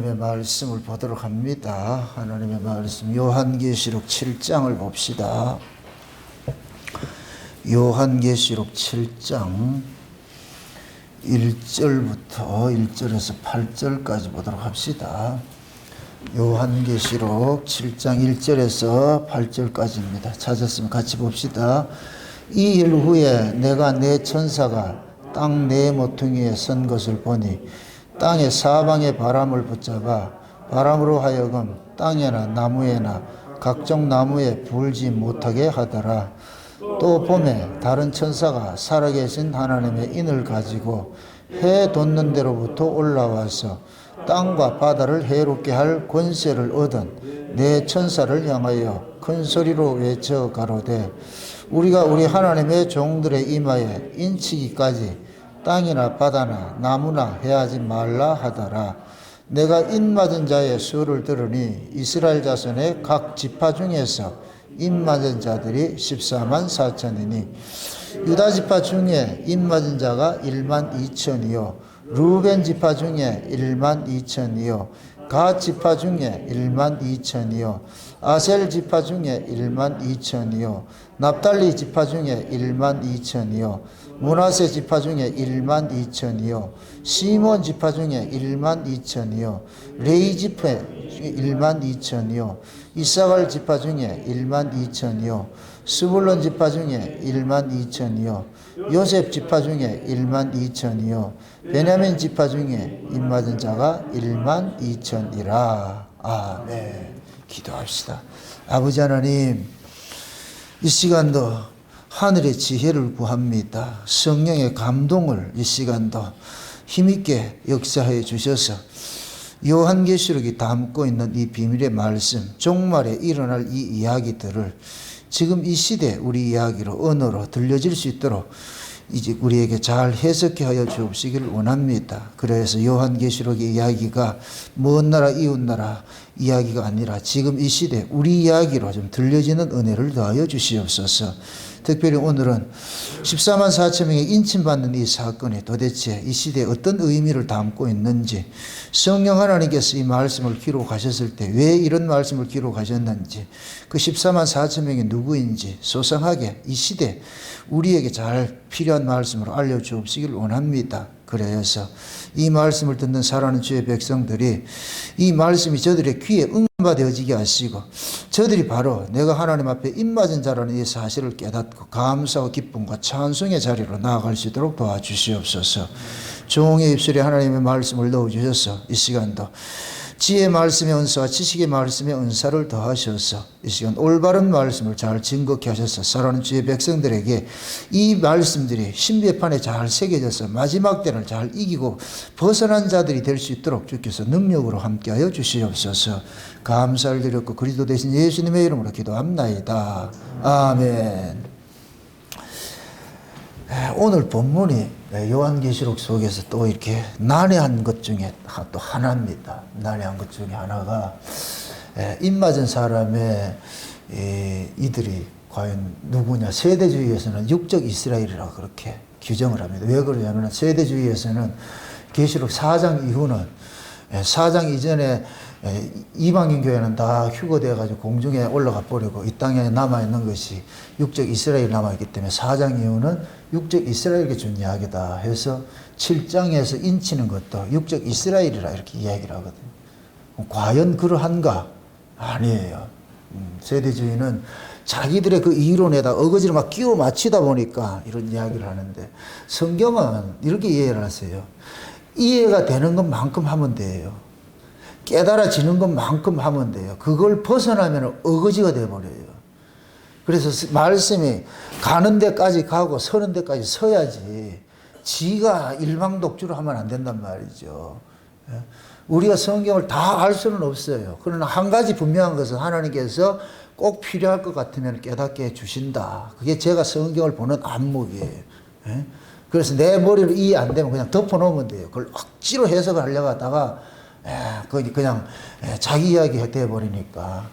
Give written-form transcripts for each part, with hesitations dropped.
하나님의 말씀을 보도록 합니다. 하나님의 말씀 요한계시록 7장을 봅시다. 요한계시록 7장 1절부터 1절에서 8절까지 보도록 합시다. 요한계시록 7장 1절에서 8절까지입니다. 찾았으면 같이 봅시다. 이 일 후에 내가 내 천사가 땅 네 모퉁이에 선 것을 보니 땅의 사방의 바람을 붙잡아 바람으로 하여금 땅에나 나무에나 각종 나무에 불지 못하게 하더라. 또 봄에 다른 천사가 살아계신 하나님의 인을 가지고 해 돋는 데로부터 올라와서 땅과 바다를 해롭게 할 권세를 얻은 내 천사를 향하여 큰 소리로 외쳐 가로되 우리가 우리 하나님의 종들의 이마에 인치기까지 땅이나 바다나 나무나 해하지 말라 하더라. 내가 인맞은 자의 수를 들으니 이스라엘 자손의 각 지파 중에서 인맞은 자들이 14만 4천이니 유다 지파 중에 인맞은 자가 1만 2천이요 루벤 지파 중에 1만 2천이요 갓 지파 중에 1만 2천이요 아셀 지파 중에 1만 2천이요 납달리 지파 중에 1만 2천이요 므낫세 지파 중에 1만 2천이요 시몬 지파 중에 1만 2천이요 레위 지파 중에 1만 2천이요 이사갈 지파 중에 1만 2천이요 스불론 지파 중에 1만 2천이요 요셉 지파 중에 1만 2천이요 베냐민 지파 중에 인맞은 자가 1만 2천이라. 아멘. 기도합시다. 아버지 하나님, 이 시간도 하늘의 지혜를 구합니다. 성령의 감동을 이 시간도 힘있게 역사해 주셔서 요한계시록이 담고 있는 이 비밀의 말씀, 종말에 일어날 이 이야기들을 지금 이 시대 우리 이야기로 언어로 들려질 수 있도록 이제 우리에게 잘 해석해 하여 주옵시기를 원합니다. 그래서 요한계시록의 이야기가 먼 나라 이웃 나라 이야기가 아니라 지금 이 시대 우리 이야기로 좀 들려지는 은혜를 더하여 주시옵소서. 특별히 오늘은 14만 4천 명이 인침받는 이 사건이 도대체 이 시대에 어떤 의미를 담고 있는지, 성령 하나님께서 이 말씀을 기록하셨을 때 왜 이런 말씀을 기록하셨는지, 그 14만 4천 명이 누구인지 소상하게 이 시대 우리에게 잘 필요한 말씀으로 알려주옵시기를 원합니다. 그래서 이 말씀을 듣는 사랑하는 주의 백성들이 이 말씀이 저들의 귀에 응답되어지게 하시고 저들이 바로 내가 하나님 앞에 입맞은 자라는 이 사실을 깨닫고 감사와 기쁨과 찬송의 자리로 나아갈 수 있도록 도와주시옵소서. 종의 입술에 하나님의 말씀을 넣어주셔서 이 시간도 지혜의 말씀의 은사와 지식의 말씀의 은사를 더하셔서 이 시간 올바른 말씀을 잘 증거케 하셔서 사랑하는 주의 백성들에게 이 말씀들이 신비판에 잘 새겨져서 마지막 때를 잘 이기고 벗어난 자들이 될 수 있도록 주께서 능력으로 함께하여 주시옵소서. 감사를 드렸고 그리스도 대신 예수님의 이름으로 기도합나이다. 아멘. 오늘 본문이 요한계시록 속에서 또 이렇게 난해한 것 중에 또 하나입니다. 난해한 것 중에 하나가 입맞은 사람의 이들이 과연 누구냐. 세대주의에서는 육적 이스라엘이라고 그렇게 규정을 합니다. 왜 그러냐면 세대주의에서는 계시록 4장 이후는 4장 이전에 이방인 교회는 다 휴거되어 가지고 공중에 올라가 버리고 이 땅에 남아있는 것이 육적 이스라엘이 남아있기 때문에 4장 이후는 육적 이스라엘에게 준 이야기다 해서 7장에서 인치는 것도 육적 이스라엘이라 이렇게 이야기를 하거든요. 과연 그러한가? 아니에요. 세대주의는 자기들의 그 이론에다 어거지를 막 끼워 맞추다 보니까 이런 이야기를 하는데 성경은 이렇게 이해를 하세요. 이해가 되는 것만큼 하면 돼요. 깨달아지는 것만큼 하면 돼요. 그걸 벗어나면 어거지가 돼버려요. 그래서 말씀이 가는 데까지 가고 서는 데까지 서야지 지가 일망독주로 하면 안 된단 말이죠. 우리가 성경을 다 알 수는 없어요. 그러나 한 가지 분명한 것은 하나님께서 꼭 필요할 것 같으면 깨닫게 해주신다. 그게 제가 성경을 보는 안목이에요. 그래서 내 머리로 이해 안 되면 그냥 덮어놓으면 돼요. 그걸 억지로 해석을 하려고 하다가 그냥 자기 이야기 돼버리니까.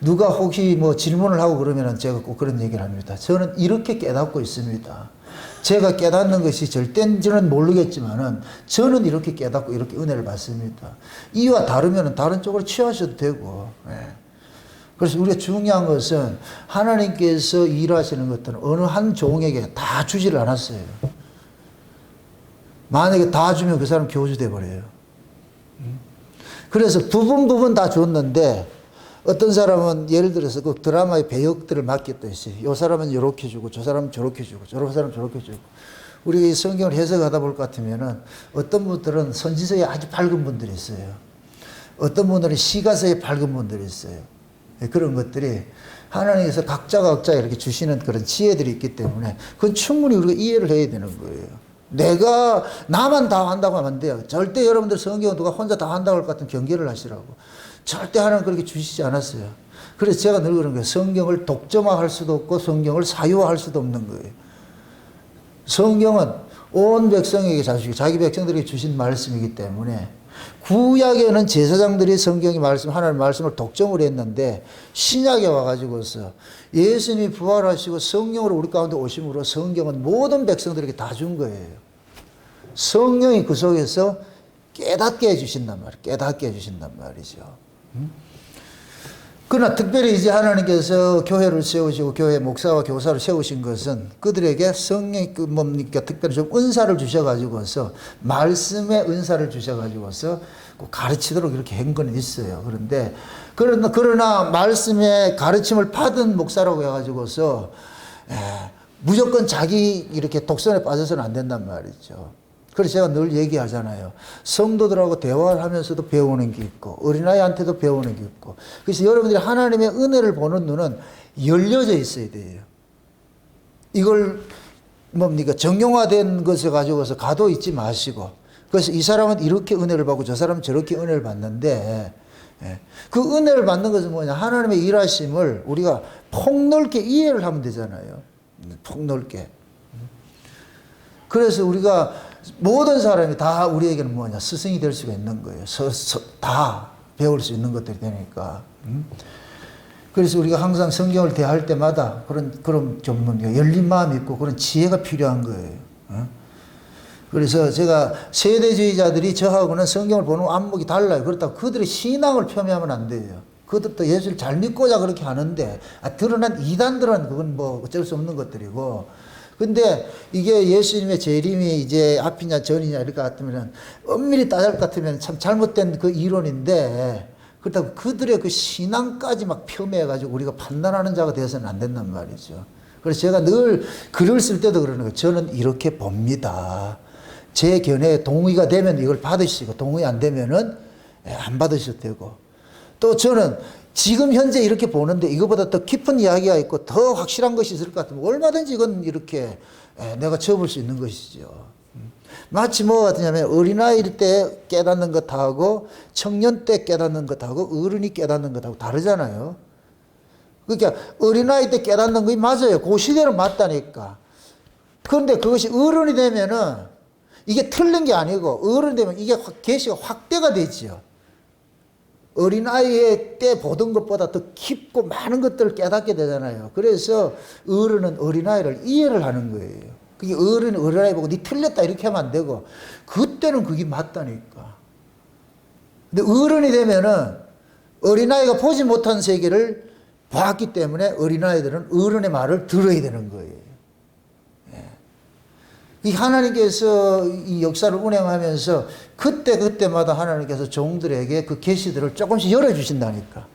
누가 혹시 뭐 질문을 하고 그러면 제가 꼭 그런 얘기를 합니다. 저는 이렇게 깨닫고 있습니다. 제가 깨닫는 것이 절대인지는 모르겠지만은 저는 이렇게 깨닫고 이렇게 은혜를 받습니다. 이와 다르면 다른 쪽으로 취하셔도 되고. 예. 그래서 우리가 중요한 것은 하나님께서 일하시는 것들은 어느 한 종에게 다 주지를 않았어요. 만약에 다 주면 그 사람 교주돼 버려요. 그래서 부분 다 줬는데 어떤 사람은 예를 들어서 그 드라마의 배역들을 맡겼듯이 이 사람은 이렇게 주고 저 사람은 저렇게 주고 저런 사람은 저렇게 주고 우리가 이 성경을 해석하다 볼 것 같으면은 어떤 분들은 선지서에 아주 밝은 분들이 있어요. 어떤 분들은 시가서에 밝은 분들이 있어요. 그런 것들이 하나님께서 각자가 이렇게 주시는 그런 지혜들이 있기 때문에 그건 충분히 우리가 이해를 해야 되는 거예요. 내가 나만 다 한다고 하면 안 돼요. 절대 여러분들 성경은 누가 혼자 다 한다고 할 것 같은 경계를 하시라고. 절대 하나님 그렇게 주시지 않았어요. 그래서 제가 늘 그런 거예요. 성경을 독점화할 수도 없고 성경을 사유화할 수도 없는 거예요. 성경은 온 백성에게 자기 백성들에게 주신 말씀이기 때문에 구약에는 제사장들이 성경의 말씀, 하나님의 말씀을 독점을 했는데 신약에 와가지고서 예수님이 부활하시고 성령으로 우리 가운데 오심으로 성경은 모든 백성들에게 다 준 거예요. 성령이 그 속에서 깨닫게 해주신단 말이에요. 깨닫게 해주신단 말이죠. 그러나 특별히 이제 하나님께서 교회를 세우시고 교회 목사와 교사를 세우신 것은 그들에게 성령이 뭡니까? 특별히 좀 은사를 주셔가지고서 말씀의 은사를 주셔가지고서 가르치도록 이렇게 한 건 있어요. 그러나 말씀의 가르침을 받은 목사라고 해가지고서 무조건 자기 이렇게 독선에 빠져서는 안 된단 말이죠. 그래서 제가 늘 얘기하잖아요. 성도들하고 대화를 하면서도 배우는 게 있고 어린아이한테도 배우는 게 있고 그래서 여러분들이 하나님의 은혜를 보는 눈은 열려져 있어야 돼요. 이걸 뭡니까? 정형화된 것을 가지고서 가도 있지 마시고 그래서 이 사람은 이렇게 은혜를 받고 저 사람은 저렇게 은혜를 받는데 그 은혜를 받는 것은 뭐냐? 하나님의 일하심을 우리가 폭넓게 이해를 하면 되잖아요. 폭넓게. 그래서 우리가 모든 사람이 다 우리에게는 뭐냐? 스승이 될 수가 있는 거예요. 다 배울 수 있는 것들이 되니까. 그래서 우리가 항상 성경을 대할 때마다 그런 좀 열린 마음이 있고 그런 지혜가 필요한 거예요. 그래서 제가 세대주의자들이 저하고는 성경을 보는 안목이 달라요. 그렇다고 그들의 신앙을 폄훼하면 안 돼요. 그들도 예수를 잘 믿고자 그렇게 하는데 드러난 이단들은 그건 뭐 어쩔 수 없는 것들이고 근데 이게 예수님의 재림이 이제 앞이냐 전이냐 이럴 것 같으면 엄밀히 따질 것 같으면 참 잘못된 그 이론인데 그렇다고 그들의 그 신앙까지 막 폄훼해가지고 우리가 판단하는 자가 되어서는 안 된단 말이죠. 그래서 제가 늘 글을 쓸 때도 그러는 거예요. 저는 이렇게 봅니다. 제 견해에 동의가 되면 이걸 받으시고 동의 안 되면은 안 받으셔도 되고 또 저는 지금 현재 이렇게 보는데 이거보다 더 깊은 이야기가 있고 더 확실한 것이 있을 것 같으면 얼마든지 이건 이렇게 내가 접을 수 있는 것이죠. 마치 뭐 같으냐면 어린아이일 때 깨닫는 것하고 청년 때 깨닫는 것하고 어른이 깨닫는 것하고 다르잖아요. 그러니까 어린아이 때 깨닫는 것이 맞아요. 그 시대는 맞다니까. 그런데 그것이 어른이 되면은 이게 틀린 게 아니고 어른이 되면 이게 계시가 확대가 되지요. 어린아이의 때 보던 것보다 더 깊고 많은 것들을 깨닫게 되잖아요. 그래서 어른은 어린아이를 이해를 하는 거예요. 그게 어른이 어린아이 보고 니 틀렸다 이렇게 하면 안 되고 그때는 그게 맞다니까. 근데 어른이 되면은 어린아이가 보지 못한 세계를 봤기 때문에 어린아이들은 어른의 말을 들어야 되는 거예요. 이 하나님께서 이 역사를 운행하면서 그때마다 하나님께서 종들에게 그 계시들을 조금씩 열어주신다니까.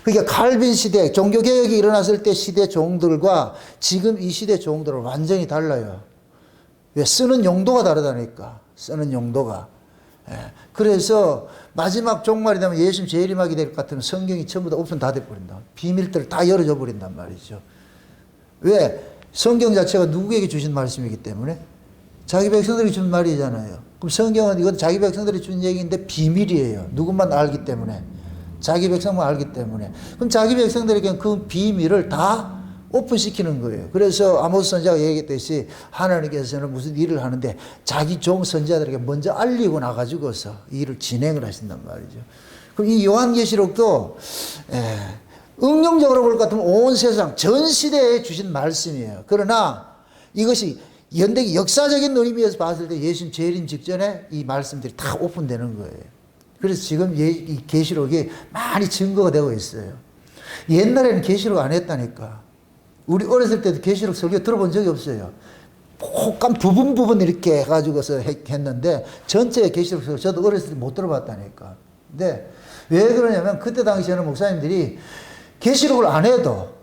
그러니까 칼빈 시대, 종교개혁이 일어났을 때 시대 종들과 지금 이 시대 종들은 완전히 달라요. 왜? 쓰는 용도가 다르다니까. 쓰는 용도가. 그래서 마지막 종말이 되면 예수님 재림하게 될 것 같으면 성경이 전부 다 오픈 다 돼버린다. 비밀들을 다 열어줘 버린단 말이죠. 왜? 성경 자체가 누구에게 주신 말씀이기 때문에 자기 백성들이 준 말이잖아요. 그럼 성경은 이건 자기 백성들이 준 얘기인데 비밀이에요. 누구만 알기 때문에. 자기 백성만 알기 때문에. 그럼 자기 백성들에게는 그 비밀을 다 오픈시키는 거예요. 그래서 아모스 선지자가 얘기했듯이 하나님께서는 무슨 일을 하는데 자기 종 선지자들에게 먼저 알리고 나가지고서 이 일을 진행을 하신단 말이죠. 그럼 이 요한계시록도 응용적으로 볼 것 같으면 온 세상 전 시대에 주신 말씀이에요. 그러나 이것이 연대기 역사적인 의미에서 봤을 때 예수님 재림 직전에 이 말씀들이 다 오픈되는 거예요. 그래서 지금 이 계시록이 많이 증거가 되고 있어요. 옛날에는 계시록 안 했다니까. 우리 어렸을 때도 계시록 설교 들어본 적이 없어요. 혹한 부분 이렇게 해가지고서 했는데 전체 계시록 설교 저도 어렸을 때 못 들어봤다니까. 근데 왜 그러냐면 그때 당시에는 목사님들이 계시록을 안 해도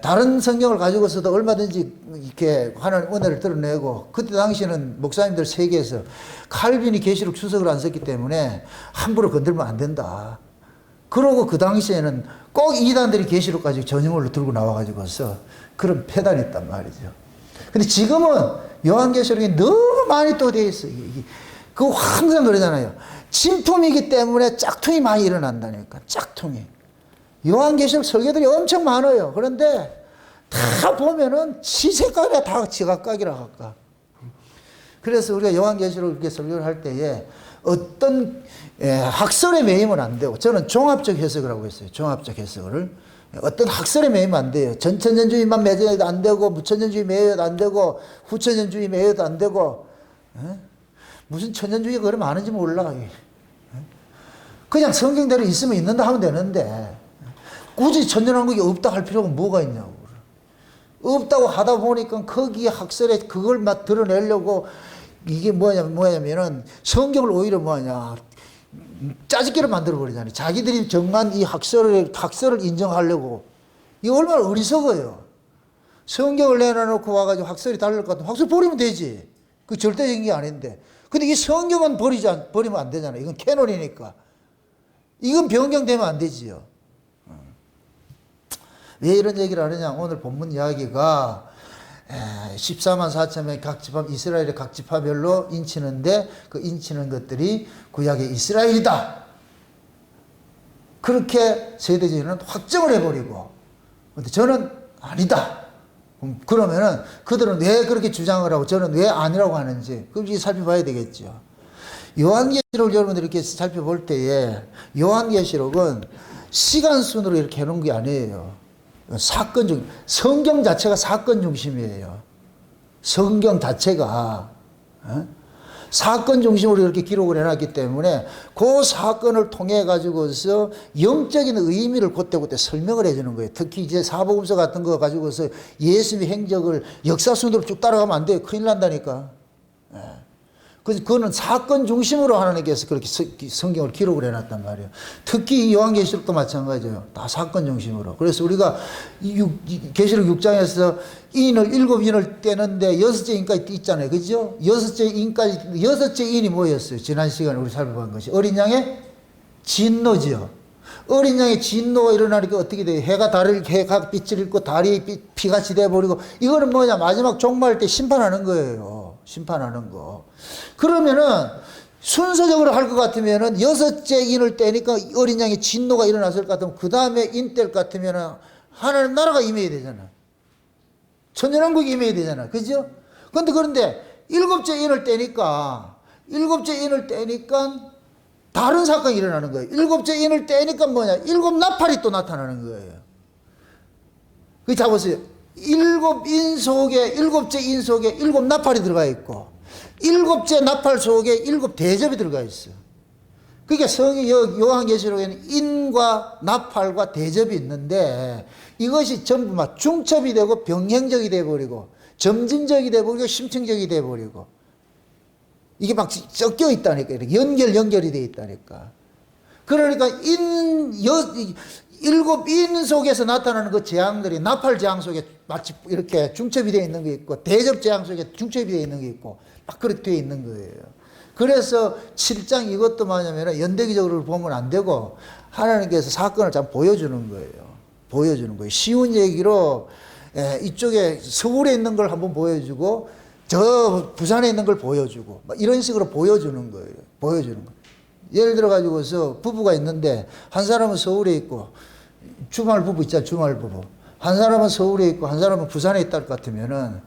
다른 성경을 가지고서도 얼마든지 이렇게 하나님 은혜를 드러내고, 그때 당시에는 목사님들 세계에서 칼빈이 계시록 주석을 안 썼기 때문에 함부로 건들면 안 된다. 그러고 그 당시에는 꼭 이단들이 계시록 가지고 전유물로 들고 나와가지고서 그런 폐단이 있단 말이죠. 근데 지금은 요한계시록이 너무 많이 또 되어 있어요. 그거 항상 그러잖아요. 진품이기 때문에 짝퉁이 많이 일어난다니까. 짝퉁이. 요한계시록 설교들이 엄청 많아요. 그런데 다 보면은 지 색깔에 다 지각각이라 할까. 그래서 우리가 요한계시록 이렇게 설교를 할 때에 어떤 학설에 매이면 안 되고, 저는 종합적 해석을 하고 있어요. 종합적 해석을. 어떤 학설에 매이면 안 돼요. 전천년주의만 매여도 안 되고, 무천년주의 매여도 안 되고, 후천년주의 매여도 안 되고, 무슨 천년주의가 그렇게 많은지 몰라. 그냥 성경대로 있으면 있는다 하면 되는데, 굳이 천년왕국이 없다 할 필요가 뭐가 있냐고. 없다고 하다 보니까 거기에 학설에 그걸 막 드러내려고, 이게 뭐냐면은 성경을 오히려 짜집기로 만들어버리잖아요. 자기들이 정한 이 학설을 인정하려고. 이거 얼마나 어리석어요. 성경을 내놔놓고 와가지고 학설이 다를 것 같으면 학설 버리면 되지. 그 절대적인 게 아닌데. 근데 이 성경은 버리면 안 되잖아요. 이건 캐논이니까. 이건 변경되면 안 되지요. 왜 이런 얘기를 하느냐. 오늘 본문 이야기가 14만 4천 명의 각 지파, 이스라엘의 각 지파별로 인치는데, 그 인치는 것들이 구약의 이스라엘이다. 그렇게 세대주의는 확정을 해버리고, 근데 저는 아니다. 그러면은 그들은 왜 그렇게 주장을 하고 저는 왜 아니라고 하는지, 그걸 살펴봐야 되겠죠. 요한계시록을 여러분들이 이렇게 살펴볼 때에, 요한계시록은 시간 순으로 이렇게 해놓은 게 아니에요. 사건 중, 성경 자체가 사건 중심이에요. 성경 자체가 사건 중심으로 이렇게 기록을 해놨기 때문에 그 사건을 통해 가지고서 영적인 의미를 그때그때 설명을 해주는 거예요. 특히 이제 사복음서 같은 거 가지고서 예수님의 행적을 역사 순으로 쭉 따라가면 안 돼요. 큰일 난다니까. 그래서 그거는 사건 중심으로 하나님께서 그렇게 성경을 기록을 해놨단 말이에요. 특히 이 요한계시록도 마찬가지예요. 다 사건 중심으로. 그래서 우리가 계시록 6장에서 일곱 인을 떼는데 여섯째 인까지 있잖아요. 그죠? 여섯째 인이 뭐였어요? 지난 시간에 우리 살펴본 것이 어린 양의 진노지요. 어린 양의 진노가 일어나니까 어떻게 돼요? 해가 빛을 잃고 달이 피같이 돼버리고, 이거는 뭐냐? 마지막 종말 때 심판하는 거예요. 심판하는 거. 그러면은 순서적으로 할 것 같으면은 여섯째 인을 떼니까 어린 양의 진노가 일어났을 것 같으면 그 다음에 인 뗄 것 같으면은 하나님 나라가 임해야 되잖아. 천년왕국이 임해야 되잖아. 그죠? 그런데 일곱째 인을 떼니까 다른 사건이 일어나는 거예요. 일곱째 인을 떼니까 뭐냐? 일곱 나팔이 또 나타나는 거예요. 그 잡으세요. 일곱째 인 속에 일곱 나팔이 들어가 있고, 일곱째 나팔 속에 일곱 대접이 들어가 있어요. 그러니까 요한계시록에는 인과 나팔과 대접이 있는데, 이것이 전부 막 중첩이 되고 병행적이 돼버리고 점진적이 돼버리고 심층적이 돼버리고, 이게 막 섞여 있다니까. 이렇게 연결이 돼 있다니까. 그러니까 일곱 인 속에서 나타나는 그 재앙들이 나팔 재앙 속에 마치 이렇게 중첩이 되어 있는 게 있고, 대접 재앙 속에 중첩이 되어 있는 게 있고, 막 그렇게 되어 있는 거예요. 그래서 7장 이것도 뭐냐면 연대기적으로 보면 안 되고, 하나님께서 사건을 참 보여주는 거예요. 보여주는 거예요. 쉬운 얘기로 이쪽에 서울에 있는 걸 한번 보여주고, 저 부산에 있는 걸 보여주고, 이런 식으로 보여주는 거예요. 보여주는 거예요. 예를 들어 가지고서 부부가 있는데, 한 사람은 서울에 있고, 주말 부부 있잖아요. 주말 부부. 한 사람은 서울에 있고 한 사람은 부산에 있다 것 같으면은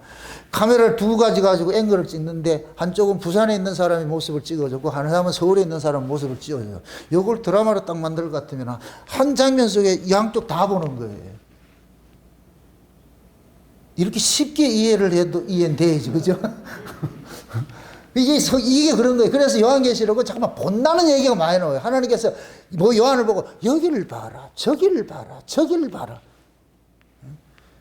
카메라를 두 가지 가지고 앵글을 찍는데, 한쪽은 부산에 있는 사람의 모습을 찍어주고 한 사람은 서울에 있는 사람 모습을 찍어줘요. 요걸 드라마로 딱 만들 것 같으면 한 장면 속에 양쪽 다 보는 거예요. 이렇게 쉽게 이해를 해도 이해는 돼야지, 그죠? 이게 그런 거예요. 그래서 요한계시록은 잠깐만 본다는 얘기가 많이 나와요. 하나님께서 뭐 요한을 보고 여기를 봐라, 저기를 봐라, 저기를 봐라.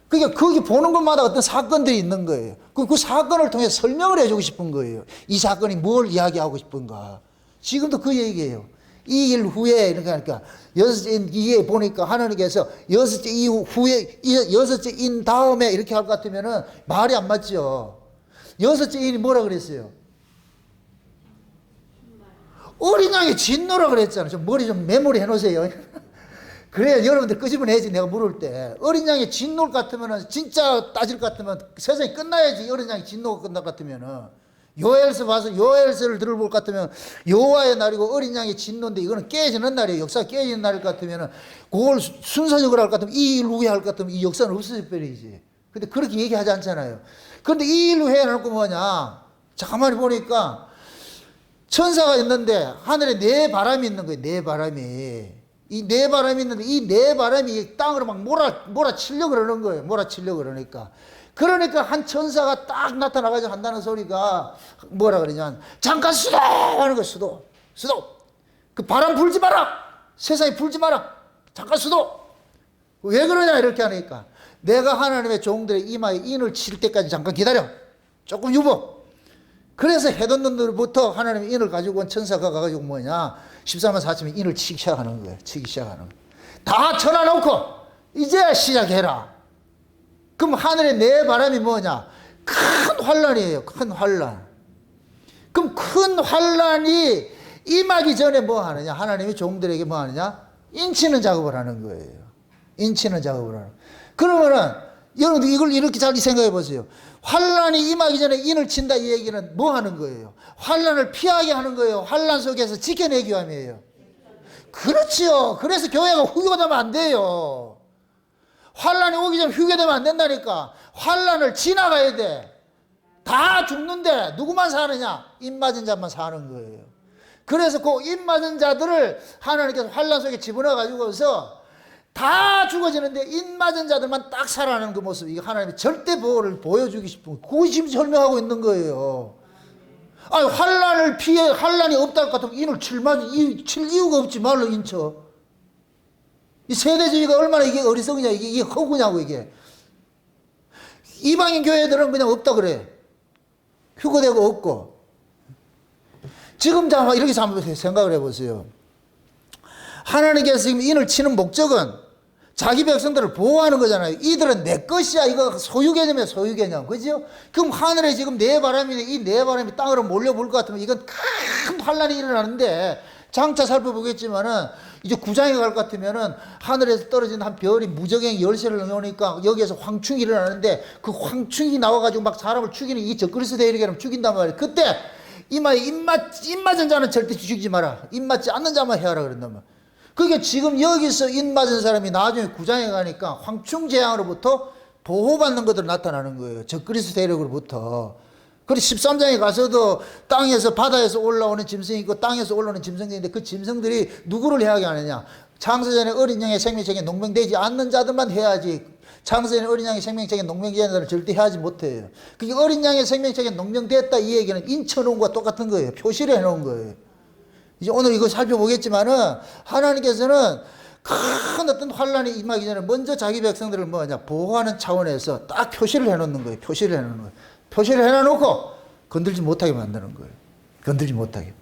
그러니까 거기 보는 것마다 어떤 사건들이 있는 거예요. 그 사건을 통해 설명을 해주고 싶은 거예요. 이 사건이 뭘 이야기하고 싶은가. 지금도 그 얘기예요. 이 일 후에, 그러니까 이게 보니까 하나님께서 여섯째 이후 후에, 여섯째 인 다음에 이렇게 할 것 같으면은 말이 안 맞죠. 여섯째 인이 뭐라 그랬어요? 어린 양의 진노라 그랬잖아요. 좀 머리 좀 메모리 해놓으세요. 그래야 여러분들 끄집어내지, 내가 물을 때. 어린 양의 진노 같으면은, 진짜 따질 것 같으면 세상이 끝나야지. 어린 양의 진노가 끝날 것 같으면은. 요엘서 봐서 요엘서를 들어볼 것 같으면 여호와의 날이고 어린 양의 진노인데 이거는 깨지는 날이에요. 역사가 깨지는 날일 것 같으면 그걸 순서적으로 할 것 같으면 이 일 후에 할 것 같으면 이 역사는 없어져 버리지. 근데 그렇게 얘기하지 않잖아요. 그런데 이 일 후에 해놓고 뭐냐, 자 가만히 보니까 천사가 있는데 하늘에 네 바람이 있는 거예요. 네 바람이. 이 네 바람이 있는데 이 네 바람이 땅으로 막 몰아치려고 그러는 거예요. 몰아치려고 그러니까 한 천사가 딱 나타나가지고 한다는 소리가 뭐라 그러냐, 잠깐 수도 하는 거예요. 수도. 그 바람 불지 마라, 세상에 불지 마라, 잠깐 수도. 왜 그러냐 이렇게 하니까 내가 하나님의 종들의 이마에 인을 칠 때까지 잠깐 기다려, 조금 유보. 그래서 해던 놈들부터 하나님의 인을 가지고 온 천사가 가가지고 뭐냐, 13만 4천명 인을 치기 시작하는 거예요. 다 쳐놔놓고 이제 시작해라. 그럼 하늘의 네 바람이 뭐냐? 큰 환란이에요. 큰 환란. 그럼 큰 환란이 임하기 전에 뭐 하느냐? 하나님이 종들에게 뭐 하느냐? 인치는 작업을 하는 거예요. 인치는 작업을 하는. 그러면은 여러분들 이걸 이렇게 잘 생각해 보세요. 환란이 임하기 전에 인을 친다 이 얘기는 뭐 하는 거예요? 환란을 피하게 하는 거예요. 환란 속에서 지켜내기 위함이에요. 그렇지요. 그래서 교회가 후교되면 안 돼요. 환란이 오기 전에 휴게되면 안 된다니까. 환란을 지나가야 돼. 다 죽는데 누구만 사느냐? 입 맞은 자만 사는 거예요. 그래서 그 입 맞은 자들을 하나님께서 환란 속에 집어넣어 가지고서 다 죽어지는데 입 맞은 자들만 딱 살아나는 그 모습, 이게 하나님의 절대 보호를 보여주기 싶은, 그거 지금 설명하고 있는 거예요. 아니 환란을 피해, 환란이 없다 할 것 같으면 인을 칠 이유가 없지. 말로 인쳐. 이 세대주의가 얼마나 이게 어리석으냐, 이게 허구냐고, 이게. 이방인 교회들은 그냥 없다 그래. 휴거되고 없고. 지금 자, 이렇게 한번 생각을 해보세요. 하나님께서 지금 인을 치는 목적은 자기 백성들을 보호하는 거잖아요. 이들은 내 것이야. 이거 소유 개념이야, 소유 개념. 그죠? 그럼 하늘에 지금 네 바람이, 이 네 바람이 땅으로 몰려볼 것 같으면 이건 큰 환란이 일어나는데, 장차 살펴보겠지만은 이제 9장에 갈 것 같으면은 하늘에서 떨어진 한 별이 무적행 열쇠를 넣으니까 여기에서 황충이 일어나는데 그 황충이 나와가지고 막 사람을 죽이는, 이 적그리스도 대리기는 죽인단 말이에요. 그때 이마에 입 맞은 자는 절대 죽이지 마라. 입 맞지 않는 자만 해하라 그런단 말이에요. 그게 지금 여기서 입 맞은 사람이 나중에 9장에 가니까 황충 재앙으로부터 보호받는 것으로 나타나는 거예요. 적그리스도 대력으로부터. 그리고 13장에 가서도 땅에서, 바다에서 올라오는 짐승이 있고 땅에서 올라오는 짐승들인데 그 짐승들이 누구를 해하게 하느냐? 창세전에 어린 양의 생명책에 농명되지 않는 자들만 해야지. 창세전에 어린 양의 생명책에 농명되지 않는 자들은 절대 해하지 못해요. 그게 어린 양의 생명책에 농명됐다 이 얘기는 인쳐놓은 것과 똑같은 거예요. 표시를 해놓은 거예요. 이제 오늘 이거 살펴보겠지만은 하나님께서는 큰 어떤 환란이 임하기 전에 먼저 자기 백성들을 뭐냐? 보호하는 차원에서 딱 표시를 해놓는 거예요. 표시를 해놓는 거예요. 표시를 해놔놓고 건들지 못하게 만드는 거예요. 건들지 못하게.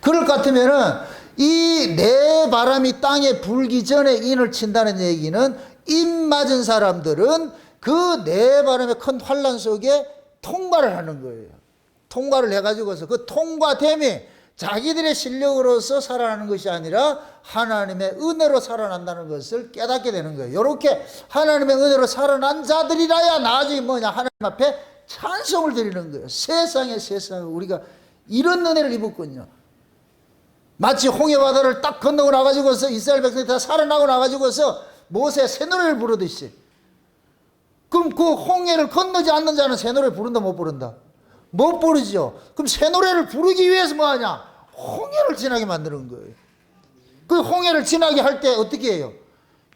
그럴 것 같으면은 이 네 바람이 땅에 불기 전에 인을 친다는 얘기는 입 맞은 사람들은 그 네 바람의 큰 환란 속에 통과를 하는 거예요. 통과를 해가지고서 그 통과됨이 자기들의 실력으로서 살아나는 것이 아니라 하나님의 은혜로 살아난다는 것을 깨닫게 되는 거예요. 이렇게 하나님의 은혜로 살아난 자들이라야 나중에 뭐냐, 하나님 앞에 찬송을 드리는 거예요. 세상에 우리가 이런 은혜를 입었군요. 마치 홍해바다를 딱 건너고 나가지고서 이스라엘 백성이 다 살아나고 나가지고서 모세 새 노래를 부르듯이. 그럼 그 홍해를 건너지 않는 자는 새 노래 부른다 못 부른다? 못 부르죠. 그럼 새 노래를 부르기 위해서 뭐 하냐? 홍해를 지나게 만드는 거예요. 그 홍해를 지나게 할 때 어떻게 해요?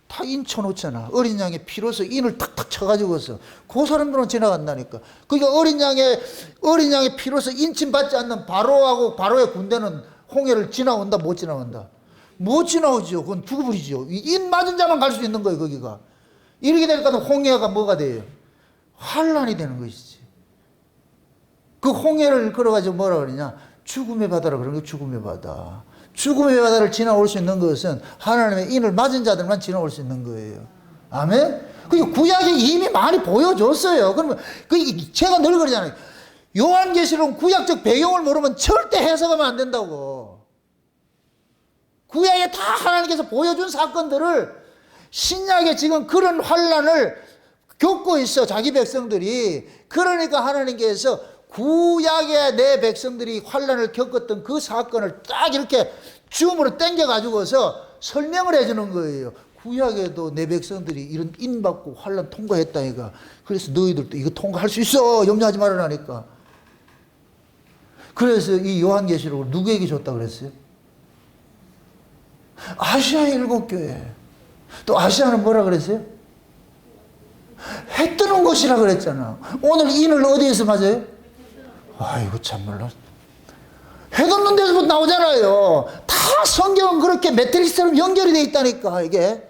다 인 쳐놓잖아. 어린 양의 피로서 인을 탁탁 쳐가지고서 그 사람들은 지나간다니까. 그러니까 어린 양의 피로서 인침 받지 않는 바로하고 바로의 군대는 홍해를 지나온다 못 지나온다? 못 지나오죠. 그건 죽어버리죠. 인 맞은 자만 갈 수 있는 거예요. 거기가. 이렇게 되니까 홍해가 뭐가 돼요? 환란이 되는 것이지. 그 홍해를 걸어가지고 뭐라 그러냐? 죽음의 바다라 그러는 게 죽음의 바다. 죽음의 바다를 지나올 수 있는 것은 하나님의 인을 맞은 자들만 지나올 수 있는 거예요. 아멘? 그 구약에 이미 많이 보여줬어요. 그러면 제가 늘 그러잖아요. 요한계시록 구약적 배경을 모르면 절대 해석하면 안 된다고. 구약에 다 하나님께서 보여준 사건들을 신약에 지금 그런 환란을 겪고 있어, 자기 백성들이. 그러니까 하나님께서 구약의 내 백성들이 환란을 겪었던 그 사건을 딱 이렇게 줌으로 당겨가지고서 설명을 해주는 거예요. 구약에도 내 백성들이 이런 인받고 환란 통과했다니까. 그래서 너희들도 이거 통과할 수 있어. 염려하지 말아라니까. 그래서 이 요한계시록을 누구에게 줬다 그랬어요? 아시아의 7교회. 또 아시아는 뭐라 그랬어요? 해 뜨는 곳이라 그랬잖아. 오늘 인을 어디에서 맞아요? 아이고 참말로. 해 돋는 데서부터 나오잖아요. 다 성경은 그렇게 매트릭스처럼 연결이 돼 있다니까 이게.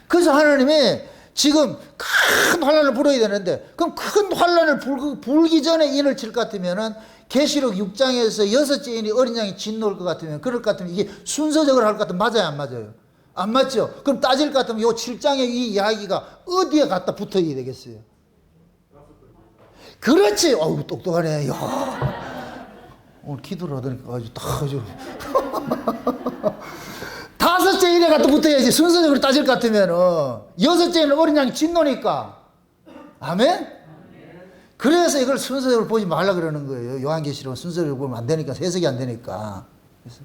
그래서 하나님이 지금 큰 환란을 불어야 되는데, 그럼 큰 환란을 불기 전에 인을 칠 것 같으면은 계시록 6장에서 6째 인이 어린 양이 짓놓을 것 같으면, 그럴 것 같으면 이게 순서적으로 할 것 같으면 맞아요 안 맞아요? 안 맞죠? 그럼 따질 것 같으면 요 7장의 이 이야기가 어디에 갖다 붙어야 되겠어요? 그렇지. 어우 똑똑하네. 야, 오늘 기도를 하더니까 아주 딱 아주 5째 일에 갖다 붙어야지. 순서적으로 따질 것 같으면은 6째는 어린 양이 짓노니까. 아멘? 그래서 이걸 순서적으로 보지 말라 그러는 거예요. 요한계시록은 순서적으로 보면 안 되니까, 해석이 안 되니까. 그래서,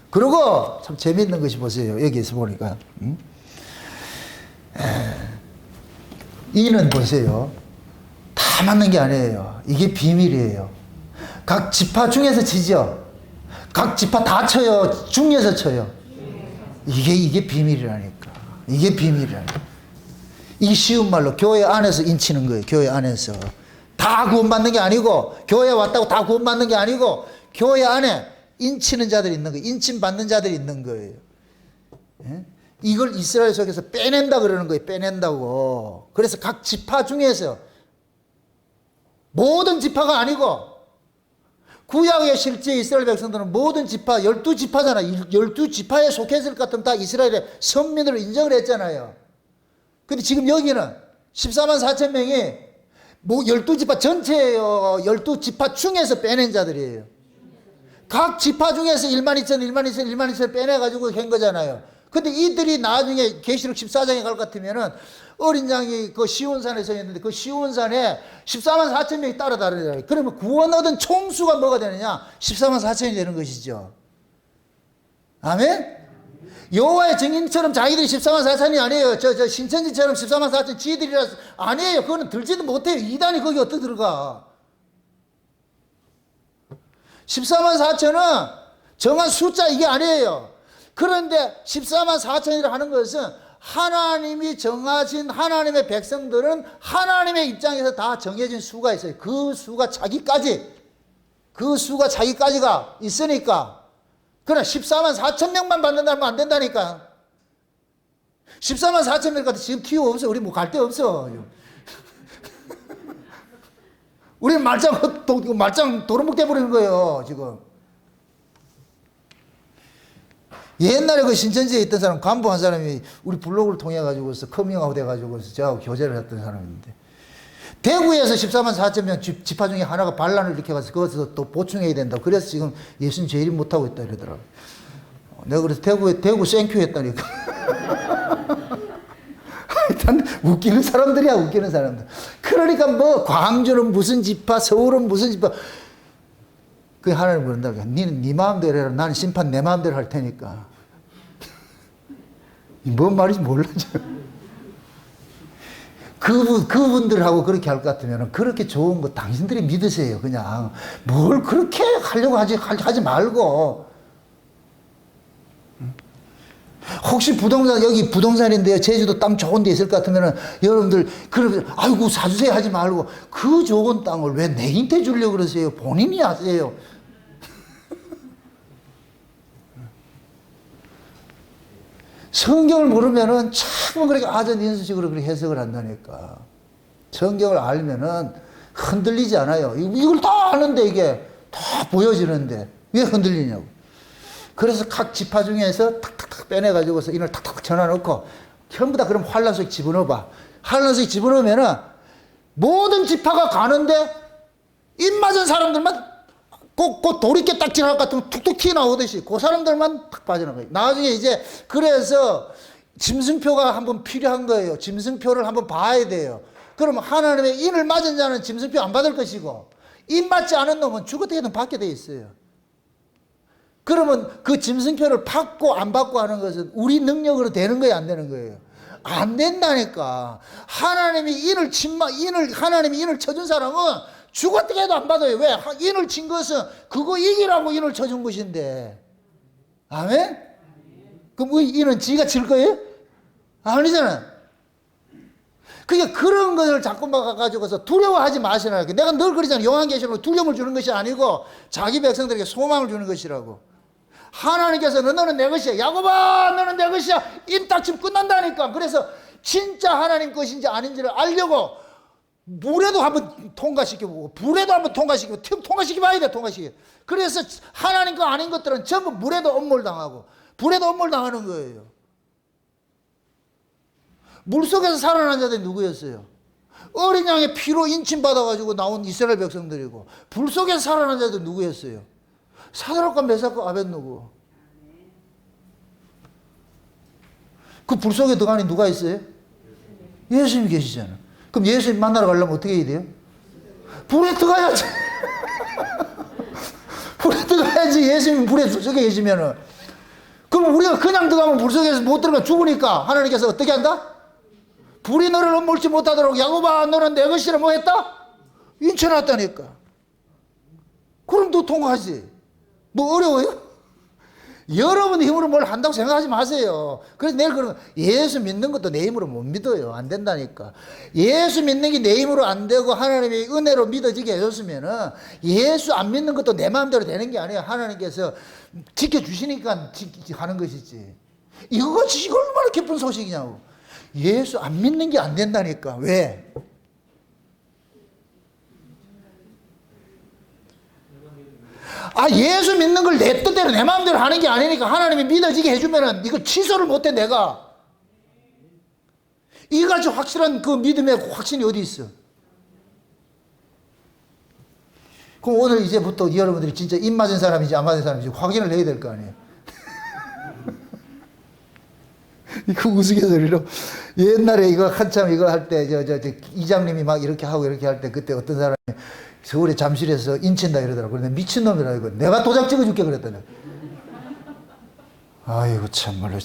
그리고 참 재미있는 것이 보세요. 여기에서 보니까. 이는 보세요. 다 맞는 게 아니에요. 이게 비밀이에요. 각 지파 중에서 치죠. 각 지파 다 쳐요. 중에서 쳐요. 이게 비밀이라니까. 이게 비밀이라니까. 이 쉬운 말로 교회 안에서 인치는 거예요. 교회 안에서. 다 구원받는 게 아니고, 교회 왔다고 다 구원받는 게 아니고, 교회 안에 인치는 자들이 있는 거예요. 인침 받는 자들이 있는 거예요. 예? 이걸 이스라엘 속에서 빼낸다 그러는 거예요. 빼낸다고. 그래서 각 지파 중에서, 모든 지파가 아니고, 구약의 실제 이스라엘 백성들은 모든 지파, 12지파잖아. 12지파에 속했을 것 같으면 다 이스라엘의 선민으로 인정을 했잖아요. 근데 지금 여기는 14만 4천 명이 뭐 12지파 전체예요. 12지파 중에서 빼낸 자들이에요. 각 지파 중에서 1만 2천, 1만 2천, 1만 2천 빼내가지고 한 거잖아요. 근데 이들이 나중에 계시록 14장에 갈 것 같으면은 어린 양이 그 시온산에 서 있는데 그 시온산에 14만 4천 명이 따라다니잖아요. 그러면 구원 얻은 총수가 뭐가 되느냐? 14만 4천이 되는 것이죠. 아멘? 여호와의 증인처럼 자기들이 14만 4천이 아니에요. 저 신천지처럼 14만 4천 지들이라 아니에요. 그거는 들지도 못해요. 이단이 거기 어떻게 들어가? 14만 4천은 정한 숫자 이게 아니에요. 그런데 14만 4천이라 하는 것은 하나님이 정하신 하나님의 백성들은 하나님의 입장에서 다 정해진 수가 있어요. 그 수가 자기까지가 있으니까. 그러나 14만 4천 명만 받는다면 안 된다니까. 14만 4천 명 같은 지금 티오 없어. 우리 뭐 갈 데 없어. 우리는 말짱 도루묵 돼버리는 거예요, 지금. 옛날에 그 신천지에 있던 사람, 간부 한 사람이 우리 블로그를 통해가지고서 커밍아웃 해가지고서 저하고 교제를 했던 사람인데, 대구에서 14만 4천 명 지파 중에 하나가 반란을 일으켜가서 그것에서 또 보충해야 된다. 그래서 지금 예수님 제일 못하고 있다 이러더라고. 내가 그래서 대구 생큐 했다니까. 하여튼 웃기는 사람들이야, 웃기는 사람들. 그러니까 뭐 광주는 무슨 지파, 서울은 무슨 지파. 그 하나님 그런다. 니는 네 마음대로 해라. 나는 심판 내 마음대로 할 테니까. 뭔 말인지 몰라. 그분들하고 그렇게 할 것 같으면 그렇게 좋은 거 당신들이 믿으세요. 그냥 뭘 그렇게 하려고 하지 말고. 혹시 부동산, 여기 부동산인데요, 제주도 땅 좋은 데 있을 것 같으면 여러분들 그러면 아이고 사주세요 하지 말고 그 좋은 땅을 왜 내한테 주려고 그러세요? 본인이 하세요. 성경을 모르면은 자꾸 그렇게 아전인수식으로 그렇게 해석을 한다니까. 성경을 알면은 흔들리지 않아요. 이걸 다 아는데 이게 다 보여지는데 왜 흔들리냐고. 그래서 각 지파 중에서 탁탁탁 빼내가지고서 인을 탁탁 전화놓고 전부 다 그럼 환란소에 집어넣어봐. 환란소에 집어넣으면은 모든 지파가 가는데 입 맞은 사람들만 꼭 돌이켜 딱 지나갈 것 같으면 툭툭 튀어나오듯이 그 사람들만 탁 빠져나가요. 나중에 이제 그래서 짐승표가 한번 필요한 거예요. 짐승표를 한번 봐야 돼요. 그러면 하나님의 인을 맞은 자는 짐승표 안 받을 것이고 인 맞지 않은 놈은 죽어도 받게 돼 있어요. 그러면 그 짐승표를 받고 안 받고 하는 것은 우리 능력으로 되는 거예요, 안 되는 거예요? 안 된다니까. 하나님이 하나님이 인을 쳐준 사람은 죽었다 해도 안 받아요. 왜? 인을 친 것은 그거 이기라고 인을 쳐준 것인데. 아멘? 그럼 인은 지가 칠 거예요? 아니잖아. 그러니까 그런 것을 자꾸 막아가지고서 두려워하지 마시라고. 내가 늘 그러잖아요. 요한계시록은 두려움을 주는 것이 아니고 자기 백성들에게 소망을 주는 것이라고. 하나님께서는 너는 내 것이야. 야곱아, 너는 내 것이야. 인 딱 치면 끝난다니까. 그래서 진짜 하나님 것인지 아닌지를 알려고 물에도 한번 통과시켜보고 불에도 한번 통과시켜봐야 돼. 그래서 하나님 거 아닌 것들은 전부 물에도 엄몰당하고 불에도 엄몰당하는 거예요. 물속에서 살아난 자들이 누구였어요? 어린 양의 피로 인침받아가지고 나온 이스라엘 백성들이고 불속에서 살아난 자들이 누구였어요? 사드락과 메삭과 아벳노고. 그 불속에 들어가니 누가 있어요? 예수님이 계시잖아. 그럼 예수님 만나러 가려면 어떻게 해야 돼요? 불에 들어가야지. 불에 들어가야지. 예수님 불에 속에 계시면은. 그럼 우리가 그냥 들어가면 불 속에서 못 들어가 죽으니까 하나님께서 어떻게 한다? 불이 너를 엄몰지 못하도록 야곱아 너는 내 것이라 뭐 했다? 인쳐놨다니까. 그럼 너 통과하지. 뭐 어려워요? 여러분 힘으로 뭘 한다고 생각하지 마세요. 그래서 내일 그러면 예수 믿는 것도 내 힘으로 못 믿어요. 안 된다니까. 예수 믿는 게 내 힘으로 안 되고 하나님의 은혜로 믿어지게 해줬으면은 예수 안 믿는 것도 내 마음대로 되는 게 아니에요. 하나님께서 지켜주시니까 하는 것이지. 이거 얼마나 기쁜 소식이냐고. 예수 안 믿는 게 안 된다니까. 왜? 예수 믿는 걸 내 뜻대로 내 마음대로 하는 게 아니니까 하나님이 믿어지게 해주면은 이거 취소를 못해 내가. 이같이 확실한 그 믿음의 확신이 어디 있어? 그럼 오늘 이제부터 여러분들이 진짜 입 맞은 사람인지 안 맞은 사람인지 확인을 해야 될 거 아니에요. 이거 우스갯소리로 옛날에 이거 한참 이거 할 때 이장님이 막 이렇게 하고 이렇게 할 때 그때 어떤 사람이 서울에 잠실에서 인친다 이러더라고. 근데 미친놈이라 이거 내가 도장 찍어줄게 그랬더니. 아이고 참말로.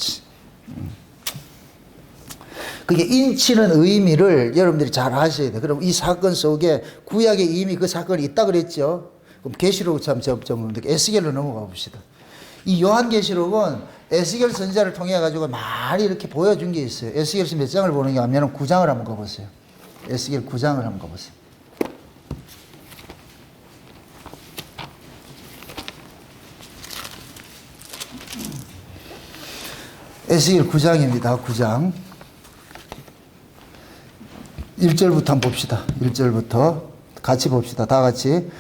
그게 인치는 의미를 여러분들이 잘 아셔야 돼요. 그럼 이 사건 속에 구약에 이미 그 사건이 있다 그랬죠. 그럼 계시록 에스겔로 넘어가 봅시다. 이 요한계시록은 에스겔 선지자를 통해 가지고 많이 이렇게 보여준 게 있어요. 에스겔서 몇 장을 보는 게 아니면 9장을 한번 가보세요. 에스겔 9장을 한번 가보세요. 에스겔 9장입니다. 9장 1절부터 한번 봅시다. 1절부터 같이 봅시다. 다 같이.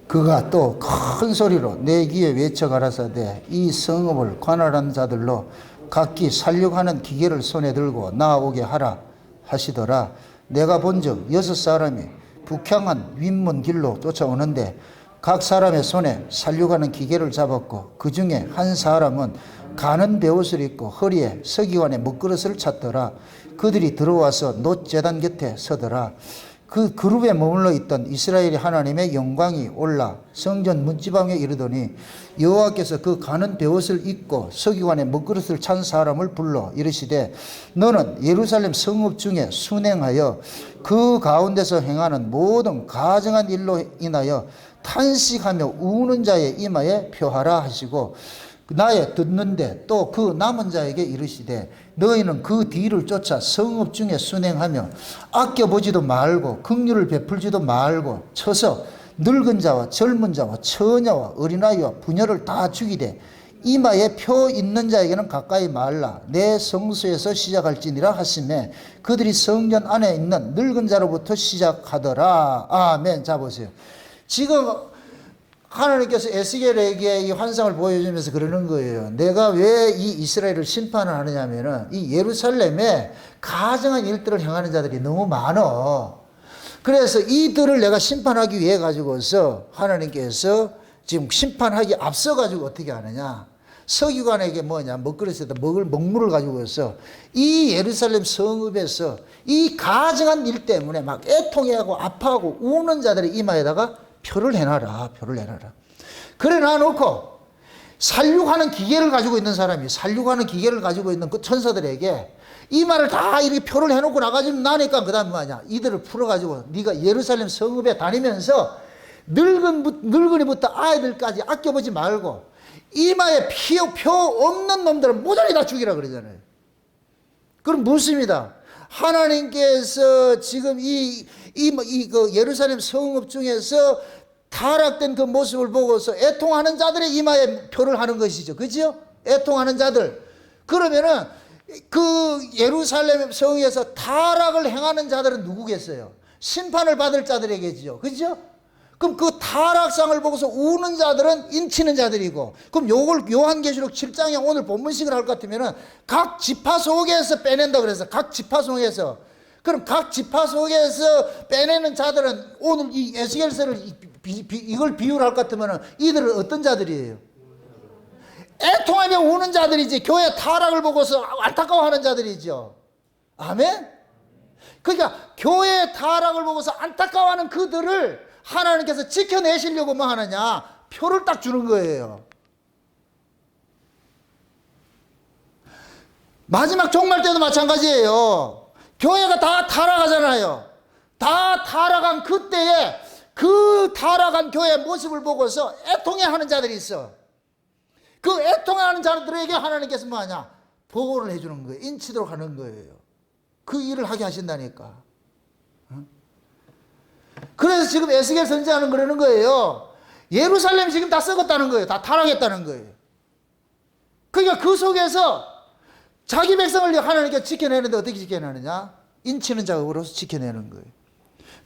그가 또 큰 소리로 내 귀에 외쳐 가라사대 이 성읍을 관할하는 자들로 각기 살육하는 기계를 손에 들고 나오게 하라 하시더라. 내가 본즉 6사람이 북향한 윗문 길로 쫓아오는데 각 사람의 손에 살육하는 기계를 잡았고 그 중에 한 사람은 가는 베옷을 입고 허리에 서기관의 먹그릇을 찼더라. 그들이 들어와서 놋제단 곁에 서더라. 그 그룹에 머물러 있던 이스라엘의 하나님의 영광이 올라 성전 문지방에 이르더니 여호와께서 그 가는 베옷을 입고 서기관의 먹그릇을 찬 사람을 불러 이르시되 너는 예루살렘 성읍 중에 순행하여 그 가운데서 행하는 모든 가증한 일로 인하여 탄식하며 우는 자의 이마에 표하라 하시고 나의 듣는데 또 그 남은 자에게 이르시되 너희는 그 뒤를 쫓아 성읍 중에 순행하며 아껴보지도 말고 긍휼을 베풀지도 말고 쳐서 늙은 자와 젊은 자와 처녀와 어린아이와 부녀를 다 죽이되 이마에 표 있는 자에게는 가까이 말라. 내 성소에서 시작할지니라 하시매 그들이 성전 안에 있는 늙은 자로부터 시작하더라. 아멘. 자 보세요. 지금 하나님께서 에스겔에게 이 환상을 보여주면서 그러는 거예요. 내가 왜 이 이스라엘을 심판을 하느냐면은 이 예루살렘에 가증한 일들을 행하는 자들이 너무 많어. 그래서 이들을 내가 심판하기 위해 가지고서 하나님께서 지금 심판하기 앞서 가지고 어떻게 하느냐. 서기관에게 뭐냐, 먹그릇에다 먹물을 가지고서 이 예루살렘 성읍에서 이 가증한 일 때문에 막 애통해하고 아파하고 우는 자들의 이마에다가 표를 해놔라. 표를 해놔라. 그래 놔놓고 살육하는 기계를 가지고 있는 사람이 살육하는 기계를 가지고 있는 그 천사들에게 이 말을 다 이렇게 표를 해놓고 나가지고 나니까 그 다음에 뭐냐. 이들을 풀어가지고 네가 예루살렘 성읍에 다니면서 늙은이부터 아이들까지 아껴보지 말고 이마에 표 없는 놈들은 모조리 다 죽이라 그러잖아요. 그럼 묻습니다. 하나님께서 지금 그 예루살렘 성읍 중에서 타락된 그 모습을 보고서 애통하는 자들의 이마에 표를 하는 것이죠. 그죠? 애통하는 자들. 그러면은 그 예루살렘 성에서 타락을 행하는 자들은 누구겠어요? 심판을 받을 자들에게죠. 그죠? 그럼 그 타락상을 보고서 우는 자들은 인치는 자들이고, 그럼 요걸 요한계시록 7장에 오늘 본문식을 할 것 같으면은 각 지파 속에서 빼낸다 그래서 각 지파 속에서, 그럼 각 지파 속에서 빼내는 자들은 오늘 이 에스겔서를 이걸 비유를 할 것 같으면은 이들은 어떤 자들이에요? 애통하며 우는 자들이지. 교회 타락을 보고서 안타까워하는 자들이죠. 아멘? 그러니까 교회 타락을 보고서 안타까워하는 그들을 하나님께서 지켜내시려고 뭐 하느냐? 표를 딱 주는 거예요. 마지막 종말 때도 마찬가지예요. 교회가 다 타락하잖아요. 다 타락한 그때에 그 타락한 교회의 모습을 보고서 애통해하는 자들이 있어. 그 애통해하는 자들에게 하나님께서 뭐 하냐? 보호를 해주는 거예요. 인치도록 하는 거예요. 그 일을 하게 하신다니까. 그래서 지금 에스겔 선지자는 그러는 거예요. 예루살렘이 지금 다 썩었다는 거예요. 다 타락했다는 거예요. 그러니까 그 속에서 자기 백성을 하나님께 지켜내는데 어떻게 지켜내느냐? 인치는 작업으로서 지켜내는 거예요.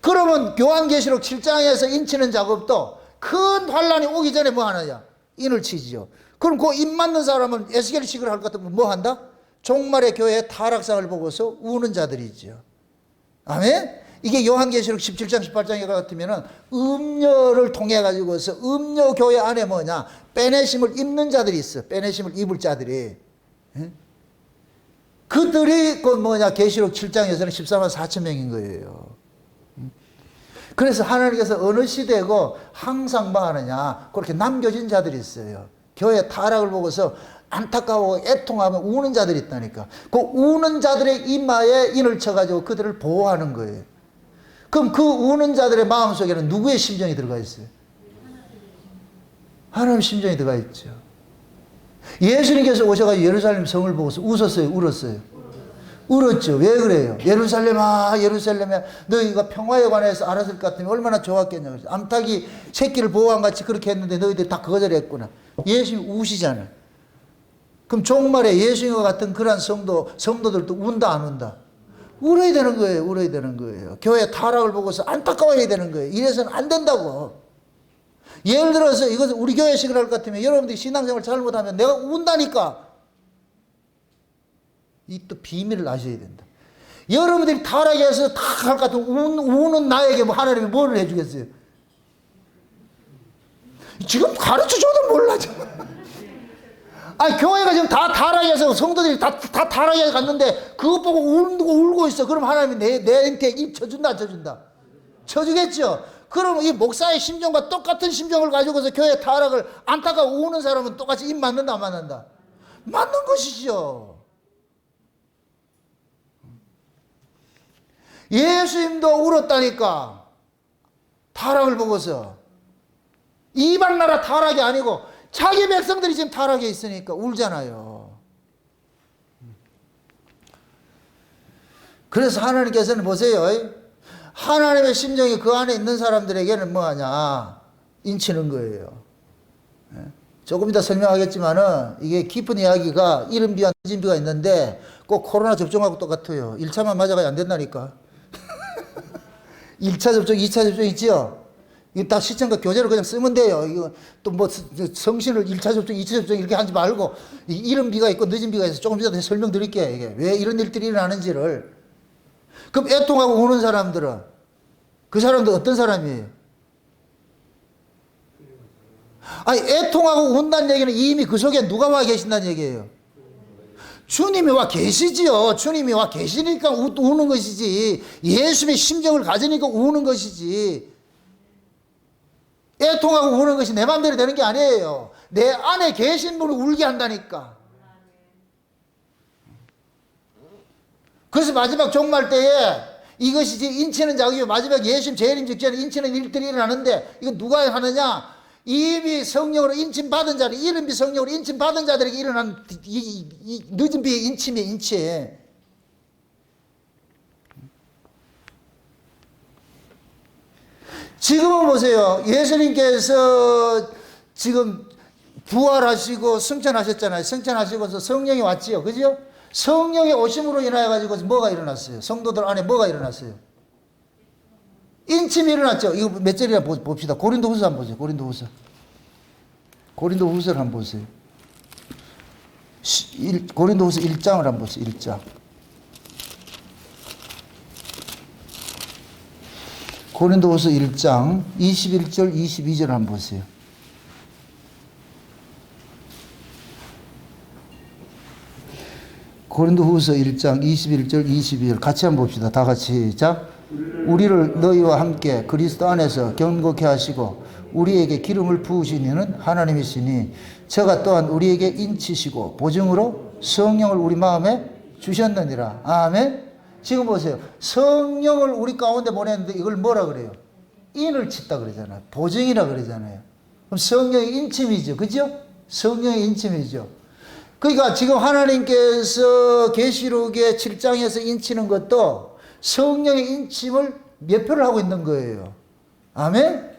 그러면 요한계시록 7장에서 인치는 작업도 큰 환란이 오기 전에 뭐 하느냐? 인을 치지요. 그럼 그 인 맞는 사람은 에스겔식을 할 것 같으면 뭐 한다? 종말의 교회의 타락상을 보고서 우는 자들이죠. 아멘? 이게 요한계시록 17장 18장에 같으면은 음료를 통해 가지고서 음료 교회 안에 뭐냐? 빼내심을 입는 자들이 있어. 빼내심을 입을 자들이. 그들이 그 뭐냐? 계시록 7장에서는 14만 4천 명인 거예요. 그래서 하나님께서 어느 시대고 항상 뭐 하느냐? 그렇게 남겨진 자들이 있어요. 교회 타락을 보고서 안타까워 애통하며 우는 자들이 있다니까. 그 우는 자들의 이마에 인을 쳐가지고 그들을 보호하는 거예요. 그럼 그 우는 자들의 마음속에는 누구의 심정이 들어가 있어요? 하나님의 심정이 들어가 있죠. 예수님께서 오셔가지고 예루살렘 성을 보고서 웃었어요? 울었어요? 울었죠. 왜 그래요? 예루살렘아, 예루살렘아, 너희가 평화에 관해서 알았을 것 같으면 얼마나 좋았겠냐. 암탉이 새끼를 보호한 같이 그렇게 했는데 너희들이 다 거절했구나. 예수님 우시잖아. 그럼 종말에 예수님과 같은 그러한 성도들도 운다, 안 운다? 울어야 되는 거예요. 울어야 되는 거예요. 교회 타락을 보고서 안타까워야 되는 거예요. 이래서는 안 된다고. 예를 들어서 이것을 우리 교회식을 할 것 같으면 여러분들이 신앙생활 잘못하면 내가 운다니까. 이 또 비밀을 아셔야 된다. 여러분들이 타락해서 다 할 것 같으면 우는 나에게 뭐 하나님이 뭐를 해주겠어요? 지금 가르쳐줘도 몰라. 아니, 교회가 지금 다 타락해서 성도들이 다 타락해 갔는데 그것 보고 울고 있어. 그럼 하나님이 내한테 입 쳐준다, 안 쳐준다? 쳐주겠죠? 그럼 이 목사의 심정과 똑같은 심정을 가지고서 교회 타락을 안타까워 우는 사람은 똑같이 입 맞는다, 안 맞는다? 맞는 것이죠. 예수님도 울었다니까. 타락을 보고서. 이방 나라 타락이 아니고 자기 백성들이 지금 타락해 있으니까 울잖아요. 그래서 하나님께서는 보세요. 하나님의 심정이 그 안에 있는 사람들에게는 뭐하냐? 인치는 거예요. 조금 이따 설명하겠지만은 이게 깊은 이야기가 이른 비와 늦은 비가 있는데 꼭 코로나 접종하고 똑같아요. 1차만 맞아가야 안 된다니까. 1차 접종, 2차 접종 있지요? 이거 다 시청과 교재를 그냥 쓰면 돼요. 이거 또 뭐 성신을 1차 접종, 2차 접종 이렇게 하지 말고 이른 비가 있고 늦은 비가 있어서 조금 이따 설명드릴게요. 이게 왜 이런 일들이 일어나는지를. 그럼 애통하고 우는 사람들은 그 사람들 어떤 사람이에요? 아니 애통하고 운다는 얘기는 이미 그 속에 누가 와 계신다는 얘기예요. 주님이 와 계시지요. 주님이 와 계시니까 우는 것이지. 예수님의 심정을 가지니까 우는 것이지. 애통하고 우는 것이 내 마음대로 되는 게 아니에요. 내 안에 계신 분을 울게 한다니까. 그래서 마지막 종말 때에 이것이 인치는 작업이요. 마지막 예수님 재림 직전에 인치는 일들이 일어나는데 이거 누가 하느냐? 이미 성령으로 인침받은 자들, 이른 비 성령으로 인침받은 자들에게 일어난 이 늦은 비의 인침이에요. 인치. 지금은 보세요. 예수님께서 지금 부활하시고 승천하셨잖아요. 승천하시고서 성령이 왔지요. 그죠? 성령의 오심으로 인하여 가지고 뭐가 일어났어요? 성도들 안에 뭐가 일어났어요? 인침이 일어났죠. 이거 몇 절이나 봅시다. 고린도후서 한번 보세요. 고린도후서를 한번 보세요. 고린도후서 1장을 한번 보세요. 1장. 고린도후서 1장 21절 22절 한번 보세요. 고린도후서 1장 21절 22절 같이 한번 봅시다. 다 같이 시작. 우리를 너희와 함께 그리스도 안에서 견고케 하시고 우리에게 기름을 부으신 이는 하나님이시니 저가 또한 우리에게 인치시고 보증으로 성령을 우리 마음에 주셨느니라. 아멘. 지금 보세요. 성령을 우리 가운데 보냈는데 이걸 뭐라 그래요? 인을 쳤다 그러잖아요. 보증이라 그러잖아요. 그럼 성령의 인침이죠. 그죠? 성령의 인침이죠. 그러니까 지금 하나님께서 계시록의 7장에서 인치는 것도 성령의 인침을 몇 표를 하고 있는 거예요. 아멘?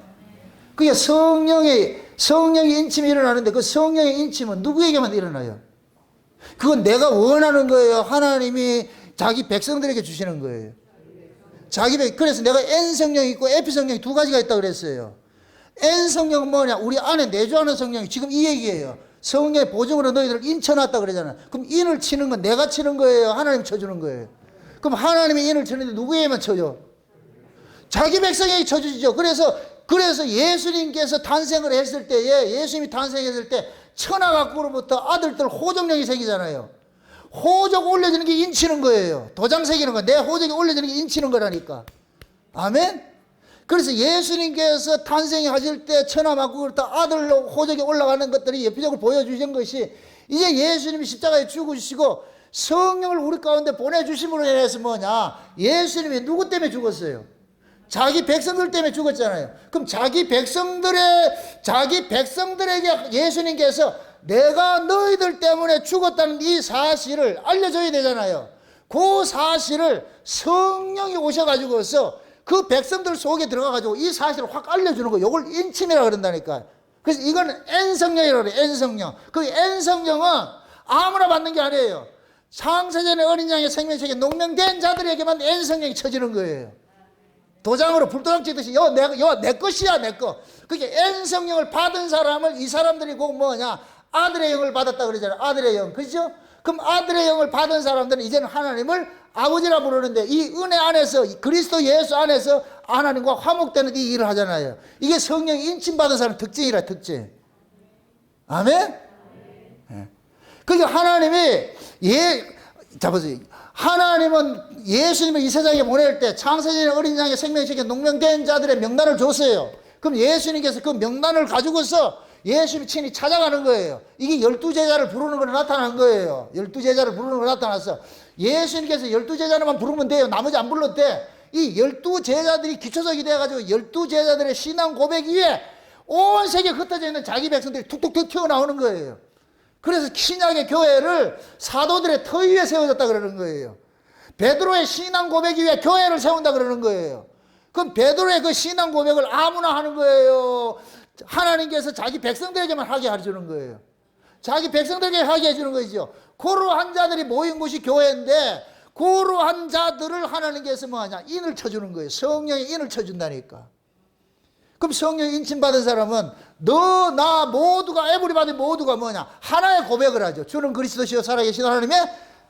그게 성령의 인침이 일어나는데 그 성령의 인침은 누구에게만 일어나요? 그건 내가 원하는 거예요. 하나님이 자기 백성들에게 주시는 거예요. 그래서 내가 N 성령이 있고 에피 성령이 두 가지가 있다고 그랬어요. N 성령은 뭐냐? 우리 안에 내주하는 성령이 지금 이 얘기예요. 성령의 보증으로 너희들을 인쳐놨다 그러잖아요. 그럼 인을 치는 건 내가 치는 거예요? 하나님 쳐주는 거예요? 그럼 하나님이 인을 치는데 누구에게만 쳐줘? 자기 백성에게 쳐주죠. 그래서 예수님께서 탄생을 했을 때에, 예수님이 탄생했을 때 천하각부로부터 아들들 호적령이 생기잖아요. 호적 올려지는 게 인치는 거예요. 도장 새기는 거. 내 호적이 올려지는 게 인치는 거라니까. 아멘? 그래서 예수님께서 탄생하실 때 천하만국으로부터 아들로 호적이 올라가는 것들이 예표적으로 보여주신 것이 이제 예수님이 십자가에 죽으시고 성령을 우리 가운데 보내주심으로 인해서 뭐냐? 예수님이 누구 때문에 죽었어요? 자기 백성들 때문에 죽었잖아요. 그럼 자기 백성들에게 예수님께서 내가 너희들 때문에 죽었다는 이 사실을 알려줘야 되잖아요. 그 사실을 성령이 오셔가지고서 그 백성들 속에 들어가가지고 이 사실을 확 알려주는 거. 이걸 인침이라고 그런다니까. 그래서 이거는 N성령이라고 그래요. N성령. 그 N성령은 아무나 받는 게 아니에요. 창세전의 어린 양의 생명책에 농명된 자들에게만 N성령이 쳐지는 거예요. 도장으로 불도장 찍듯이 내 것이야 내 것. 그게 N성령을 받은 사람을 이 사람들이 꼭 뭐냐? 아들의 영을 받았다 그러잖아요. 아들의 영. 그죠? 그럼 아들의 영을 받은 사람들은 이제는 하나님을 아버지라 부르는데 이 은혜 안에서 그리스도 예수 안에서 하나님과 화목되는 이 일을 하잖아요. 이게 성령이 인침받은 사람 특징이라 특징. 아멘? 네. 그러니까 하나님이 보세요. 하나님은 예수님을 이 세상에 보낼 때 창세전의 어린 양의 생명책에 농명된 자들의 명단을 줬어요. 그럼 예수님께서 그 명단을 가지고서 예수님이 친히 찾아가는 거예요. 이게 12제자를 부르는 걸 나타난 거예요. 12제자를 부르는 걸 나타났어. 예수님께서 12제자만 부르면 돼요. 나머지 안 불러도 돼. 이 12제자들이 기초석이 돼가지고 12제자들의 신앙 고백 위에 온 세계에 흩어져 있는 자기 백성들이 툭툭툭 튀어나오는 거예요. 그래서 신약의 교회를 사도들의 터 위에 세워졌다 그러는 거예요. 베드로의 신앙 고백 위에 교회를 세운다 그러는 거예요. 그럼 베드로의 그 신앙 고백을 아무나 하는 거예요? 하나님께서 자기 백성들에게만 하게 해주는 거예요. 자기 백성들에게 하게 해주는 거죠. 고루 한 자들이 모인 곳이 교회인데 고루 한 자들을 하나님께서 뭐하냐? 인을 쳐주는 거예요. 성령이 인을 쳐준다니까. 그럼 성령 인침 받은 사람은 너, 나 모두가 에브리바디 모두가 뭐냐? 하나의 고백을 하죠. 주는 그리스도시요 살아계신 하나님의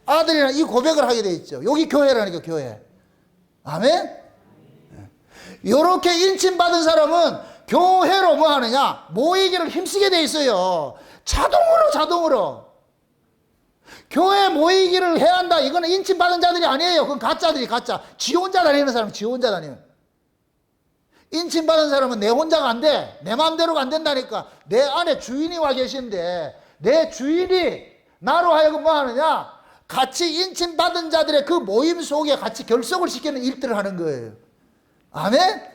아들이라는 이 고백을 하게 돼 있죠. 여기 교회라니까 교회. 아멘? 이렇게 인침 받은 사람은 교회로 뭐 하느냐? 모이기를 힘쓰게 돼 있어요. 자동으로. 교회 모이기를 해야 한다. 이거는 인침 받은 자들이 아니에요. 그건 가짜들이 가짜. 지 혼자 다니는 사람은 지 혼자 다니는. 인침 받은 사람은 내 혼자가 안 돼. 내 마음대로가 안 된다니까. 내 안에 주인이 와 계신데 내 주인이 나로 하여금 뭐 하느냐? 같이 인침 받은 자들의 그 모임 속에 같이 결속을 시키는 일들을 하는 거예요. 아멘?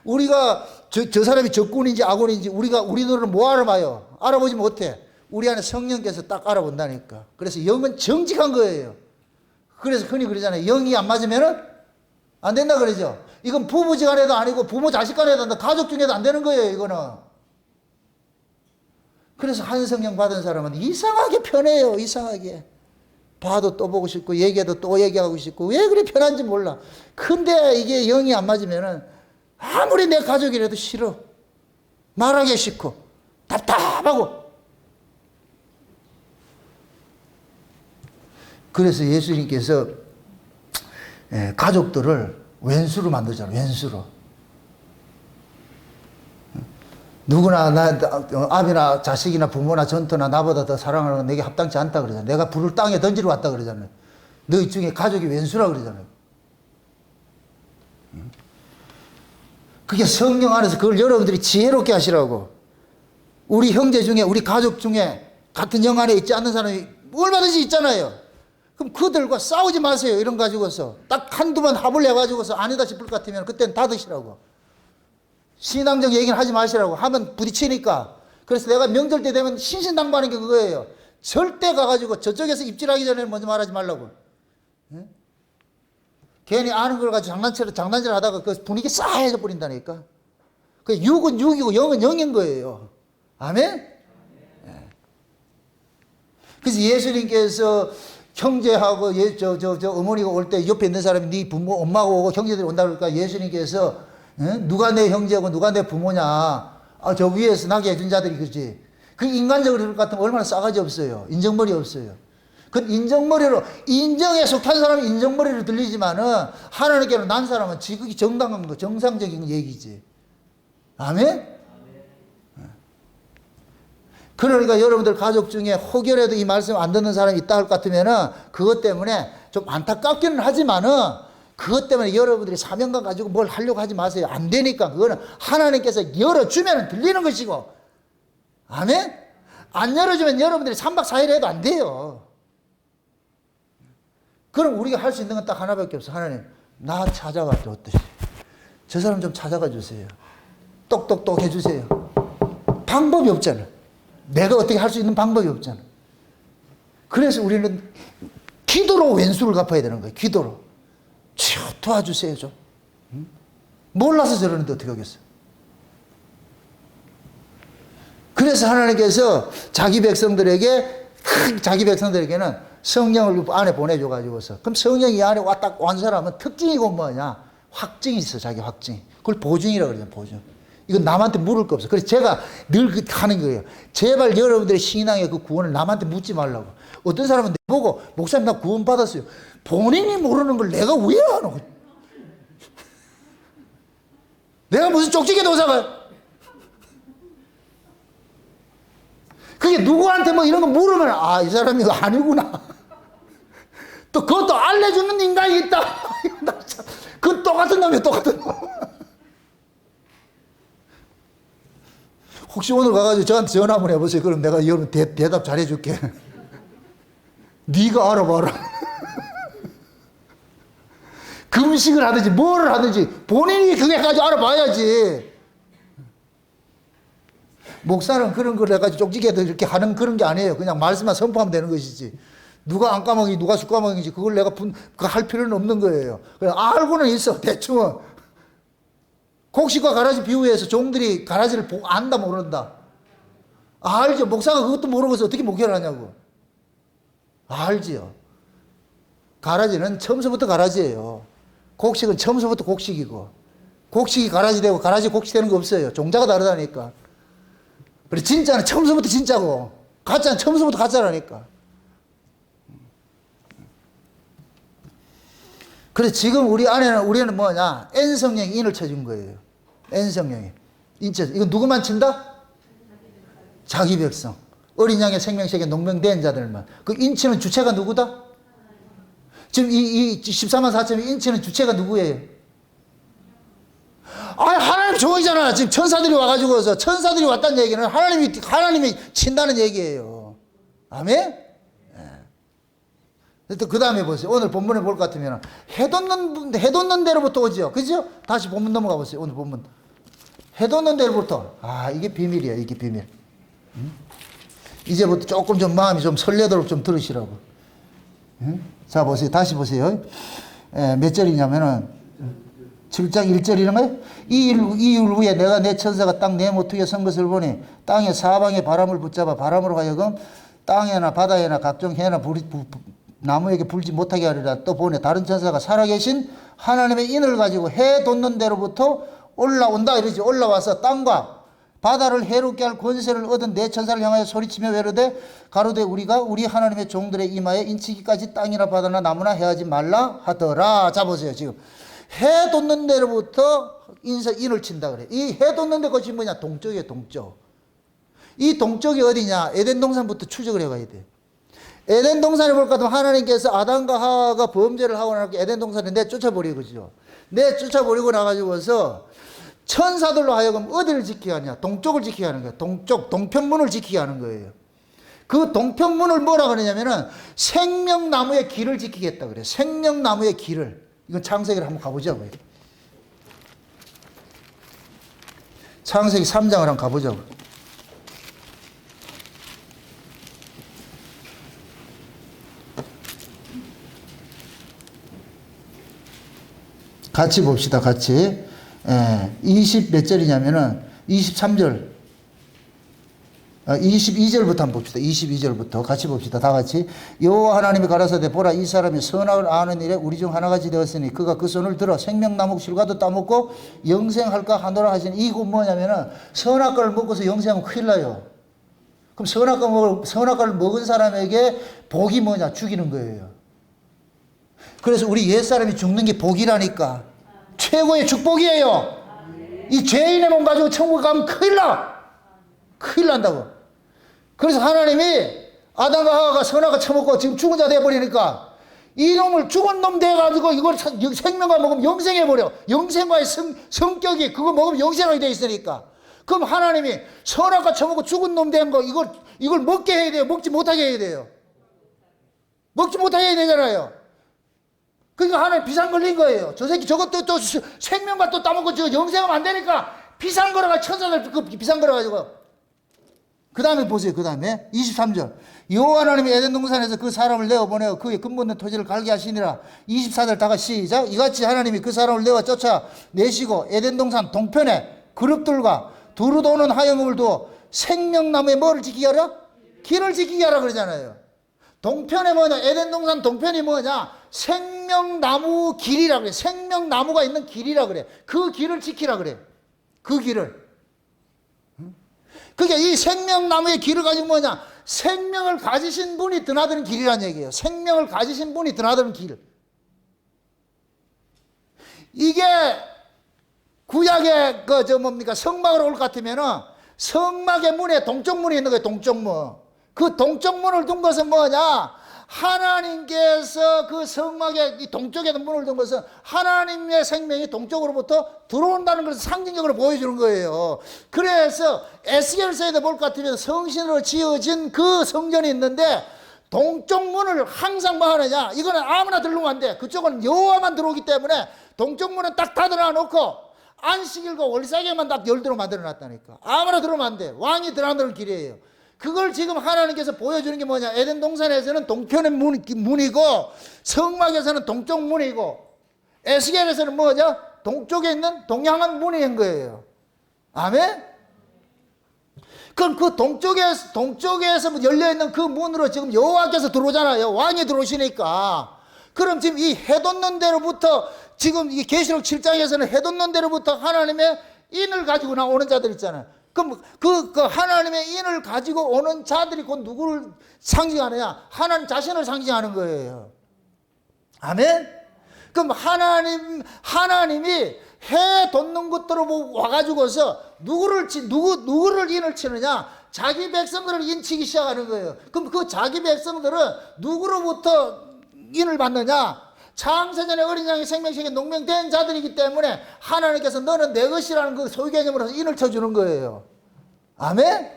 우리가 저 사람이 적군인지 악군인지 우리 눈으로 뭐 알아봐요? 알아보지 못해. 우리 안에 성령께서 딱 알아본다니까. 그래서 영은 정직한 거예요. 그래서 흔히 그러잖아요. 영이 안 맞으면은 안 된다 그러죠. 이건 부부지간에도 아니고 부모 자식간에도 가족 중에도 안 되는 거예요. 이거는. 그래서 한 성령 받은 사람은 이상하게 편해요. 이상하게. 봐도 또 보고 싶고 얘기해도 또 얘기하고 싶고 왜 그리 편한지 몰라. 근데 이게 영이 안 맞으면은 아무리 내 가족이라도 싫어. 말하기 싫고 답답하고. 그래서 예수님께서 가족들을 왼수로 만들잖아요. 왼수로. 누구나 아비나 자식이나 부모나 전토나 나보다 더 사랑하는 건 내게 합당치 않다 그러잖아요. 내가 불을 땅에 던지러 왔다 그러잖아요. 너희 중에 가족이 왼수라 그러잖아요. 그게 성령 안에서 그걸 여러분들이 지혜롭게 하시라고. 우리 형제 중에 우리 가족 중에 같은 영 안에 있지 않는 사람이 얼마든지 있잖아요. 그럼 그들과 싸우지 마세요. 이런 가지고서 딱 한두 번 합을 내가지고서 아니다 싶을 것 같으면 그때는 닫으시라고. 신앙적 얘기는 하지 마시라고. 하면 부딪히니까. 그래서 내가 명절 때 되면 신신당부하는 게 그거예요. 절대 가가지고 저쪽에서 입질하기 전에 먼저 말하지 말라고. 응? 괜히 아는 걸 가지고 장난질 하다가 그 분위기 싸해져 버린다니까. 그 6은 6이고 0은 0인 거예요. 아멘? 네. 그래서 예수님께서 형제하고 어머니가 올 때 옆에 있는 사람이 네 부모 엄마가 오고 형제들이 온다 그러니까 예수님께서 누가 내 형제고 누가 내 부모냐? 아, 저 위에서 나게 해준 자들이 그렇지. 그 인간적으로 그럴 것 같으면 얼마나 싸가지 없어요. 인정머리 없어요. 그 인정머리로 인정에 속한 사람은 인정머리로 들리지만은 하나님께는 난 사람은 지극히 정당한 거, 정상적인 얘기지. 아멘? 그러니까 여러분들 가족 중에 혹여라도 이 말씀 안 듣는 사람이 있다 할 것 같으면은 그것 때문에 좀 안타깝기는 하지만은 그것 때문에 여러분들이 사명감 가지고 뭘 하려고 하지 마세요. 안 되니까 그거는 하나님께서 열어주면 들리는 것이고. 아멘? 안 열어주면 여러분들이 3박 4일 해도 안 돼요. 그럼 우리가 할 수 있는 건 딱 하나밖에 없어. 하나님, 나 찾아가 줬듯이. 저 사람 좀 찾아가 주세요. 똑똑똑 해주세요. 방법이 없잖아. 내가 어떻게 할 수 있는 방법이 없잖아. 그래서 우리는 기도로 왼수를 갚아야 되는 거예요. 기도로. 도와주세요 좀. 몰라서 저러는데 어떻게 하겠어요. 그래서 하나님께서 자기 백성들에게는 성령을 안에 보내줘가지고서 그럼 성령이 안에 왔다 온 사람은 특징이고 뭐냐? 확증이 있어. 자기 확증이. 그걸 보증이라고 그러잖아요. 보증. 이건 남한테 물을 거 없어. 그래서 제가 늘 하는 거예요. 제발 여러분들의 신앙의 그 구원을 남한테 묻지 말라고. 어떤 사람은 보고 목사님 나 구원 받았어요. 본인이 모르는 걸 내가 왜 하노? 내가 무슨 쪽지게 도사가? 그게 누구한테 뭐 이런 거 물으면 아, 이 사람이 아니구나. 또 그것도 알려주는 인간이 있다. 그 똑같은 놈이야, 똑같은 놈. 혹시 오늘 가가지고 저한테 전화 한번 해보세요. 그럼 내가 여러분 대답 잘해줄게. 네가 알아봐라. 금식을 하든지 뭐를 하든지 본인이 그게까지 알아봐야지. 목사는 그런 걸 해가지고 쪽지게도 이렇게 하는 그런 게 아니에요. 그냥 말씀만 선포하면 되는 것이지. 누가 안까먹인지 누가 숟가먹인지 그걸 내가 할 필요는 없는 거예요. 그냥 알고는 있어. 대충은. 곡식과 가라지 비유해서 종들이 가라지를 안다 모른다. 알죠. 목사가 그것도 모르고서 어떻게 목회를 하냐고. 알지요. 가라지는 처음서부터 가라지예요. 곡식은 처음서부터 곡식이고, 곡식이 가라지 되고 가라지 곡식 되는 거 없어요. 종자가 다르다니까. 그래 진짜는 처음서부터 진짜고 가짜는 처음서부터 가짜라니까. 그래서 지금 우리는 뭐냐? N성령이 인을 쳐준 거예요. N성령이. 인쳐. 이건 누구만 친다? 자기 백성. 어린 양의 생명책에 농명된 자들만. 그 인치는 주체가 누구다? 지금 이 14만 4천의 인치는 주체가 누구예요? 하나님 종이잖아. 지금 천사들이 와가지고서 천사들이 왔다는 얘기는 하나님이 친다는 얘기예요. 아멘? 그 다음에 보세요. 오늘 본문에 볼 것 같으면 해돋는 대로부터 오죠. 그죠? 다시 본문 넘어가 보세요. 오늘 본문. 해돋는 대로부터. 이게 비밀이야. 이게 비밀. 이제부터 조금 좀 마음이 좀 설레도록 좀 들으시라고. 자, 보세요. 다시 보세요. 몇 절이냐면은 7장 1절 이런 거예요. 이 일 후에 내가 내 천사가 땅 내 모퉁이에 선 것을 보니 땅의 사방에 바람을 붙잡아 바람으로 하여금 땅에나 바다에나 각종 해나 나무에게 불지 못하게 하리라. 또 보내 다른 천사가 살아계신 하나님의 인을 가지고 해 돋는 데로부터 올라온다 이러지. 올라와서 땅과 바다를 해롭게 할 권세를 얻은 내 천사를 향하여 소리치며 외르되 가로되 우리가 우리 하나님의 종들의 이마에 인치기까지 땅이나 바다나 나무나 해하지 말라 하더라. 자 보세요. 지금 해 돋는 데로부터 인을 친다 그래. 이 해 돋는 데 것이 뭐냐? 동쪽이에요. 동쪽. 이 동쪽이 어디냐? 에덴 동산부터 추적을 해가야 돼. 에덴 동산에 볼 것 같으면 하나님께서 아담과 하와가 범죄를 하고 나서 에덴 동산에 내쫓아버리고 그죠. 내쫓아버리고 나가지고서 천사들로 하여금 어디를 지키게 하냐? 동쪽을 지키게 하는 거예요. 동쪽, 동편문을 지키게 하는 거예요. 그 동편문을 뭐라 그러냐면은 생명나무의 길을 지키겠다 그래요. 생명나무의 길을. 이건 창세기를 한번 가보자고요. 창세기 3장을 한번 가보자고. 같이 봅시다. 같이. 20 몇 절이냐면은 23절. 22절부터 한번 봅시다. 22절부터 같이 봅시다. 다 같이. 여호와 하나님이 가라사대 보라 이 사람이 선악을 아는 일에 우리 중 하나같이 되었으니 그가 그 손을 들어 생명나무 실과도 따먹고 영생할까 하노라 하시니 이거 뭐냐면은 선악과를 먹고서 영생하면 큰일 나요. 그럼 선악과를 먹은 사람에게 복이 뭐냐? 죽이는 거예요. 그래서 우리 옛사람이 죽는 게 복이라니까. 최고의 축복이에요. 이 죄인의 몸 가지고 천국 가면 큰일 나. 큰일 난다고. 그래서 하나님이 아담과 하와가 선악과 처먹고 지금 죽은 자 돼버리니까 이놈을 죽은 놈 돼가지고 이걸 생명과 먹으면 영생해버려. 영생과의 성격이 그거 먹으면 영생하게 돼 있으니까. 그럼 하나님이 선악과 처먹고 죽은 놈 된 거 이걸 먹게 해야 돼요? 먹지 못하게 해야 돼요? 먹지 못하게 해야 되잖아요. 그러니까 하나님 비상 걸린 거예요. 저 새끼 저것도 또 생명과 또 따먹고 저 영생하면 안 되니까 비상 걸어가 천사들 그 비상 걸어가지고. 그 다음에 보세요. 그 다음에 23절. 여호와 하나님이 에덴 동산에서 그 사람을 내어보내어 그의 근본된 토지를 갈게 하시니라. 24절 다 같이 시작. 이같이 하나님이 그 사람을 내어 쫓아내시고 에덴 동산 동편에 그룹들과 두루 도는 하영음을 두어 생명나무에 뭐를 지키게 하라? 길을 지키게 하라 그러잖아요. 동편에 뭐냐? 에덴 동산 동편이 뭐냐? 생명나무 길이라 그래. 생명나무가 있는 길이라 그래. 그 길을 지키라 그래. 그 길을. 그게 이 생명나무의 길을 가지고 뭐냐? 생명을 가지신 분이 드나드는 길이란 얘기예요. 생명을 가지신 분이 드나드는 길. 이게 구약의 성막으로 올 것 같으면은 성막의 문에 동쪽 문이 있는 거예요. 동쪽 문. 그 동쪽 문을 둔 것은 뭐냐? 하나님께서 그 성막의 이 동쪽에 문을 둔 것은 하나님의 생명이 동쪽으로부터 들어온다는 것을 상징적으로 보여주는 거예요. 그래서 에스겔서에도 볼 것 같으면 성신으로 지어진 그 성전이 있는데 동쪽 문을 항상 뭐 하느냐? 이거는 아무나 들어오면 안 돼. 그쪽은 여호와만 들어오기 때문에 동쪽 문은 딱 닫아놔 놓고 안식일과 월삭에만 딱 열도록 만들어 놨다니까. 아무나 들어오면 안 돼. 왕이 들어가는 길이에요. 그걸 지금 하나님께서 보여주는 게 뭐냐. 에덴 동산에서는 동편의 문이고, 성막에서는 동쪽 문이고, 에스겔에서는 뭐죠? 동쪽에 있는 동양한 문인 거예요. 아멘? 그럼 그 동쪽에서 열려있는 그 문으로 지금 여호와께서 들어오잖아요. 왕이 들어오시니까. 그럼 지금 이 해돋는 데로부터, 지금 이 계시록 7장에서는 해돋는 데로부터 하나님의 인을 가지고 나오는 자들 있잖아요. 그럼 그 하나님의 인을 가지고 오는 자들이 곧 누구를 상징하느냐? 하나님 자신을 상징하는 거예요. 아멘? 그럼 하나님이 해 돋는 것들로 와가지고서 누구를 인을 치느냐? 자기 백성들을 인치기 시작하는 거예요. 그럼 그 자기 백성들은 누구로부터 인을 받느냐? 창세전에 어린 양의 생명식에 농명된 자들이기 때문에 하나님께서 너는 내 것이라는 그 소유 개념으로 인을 쳐주는 거예요. 아멘?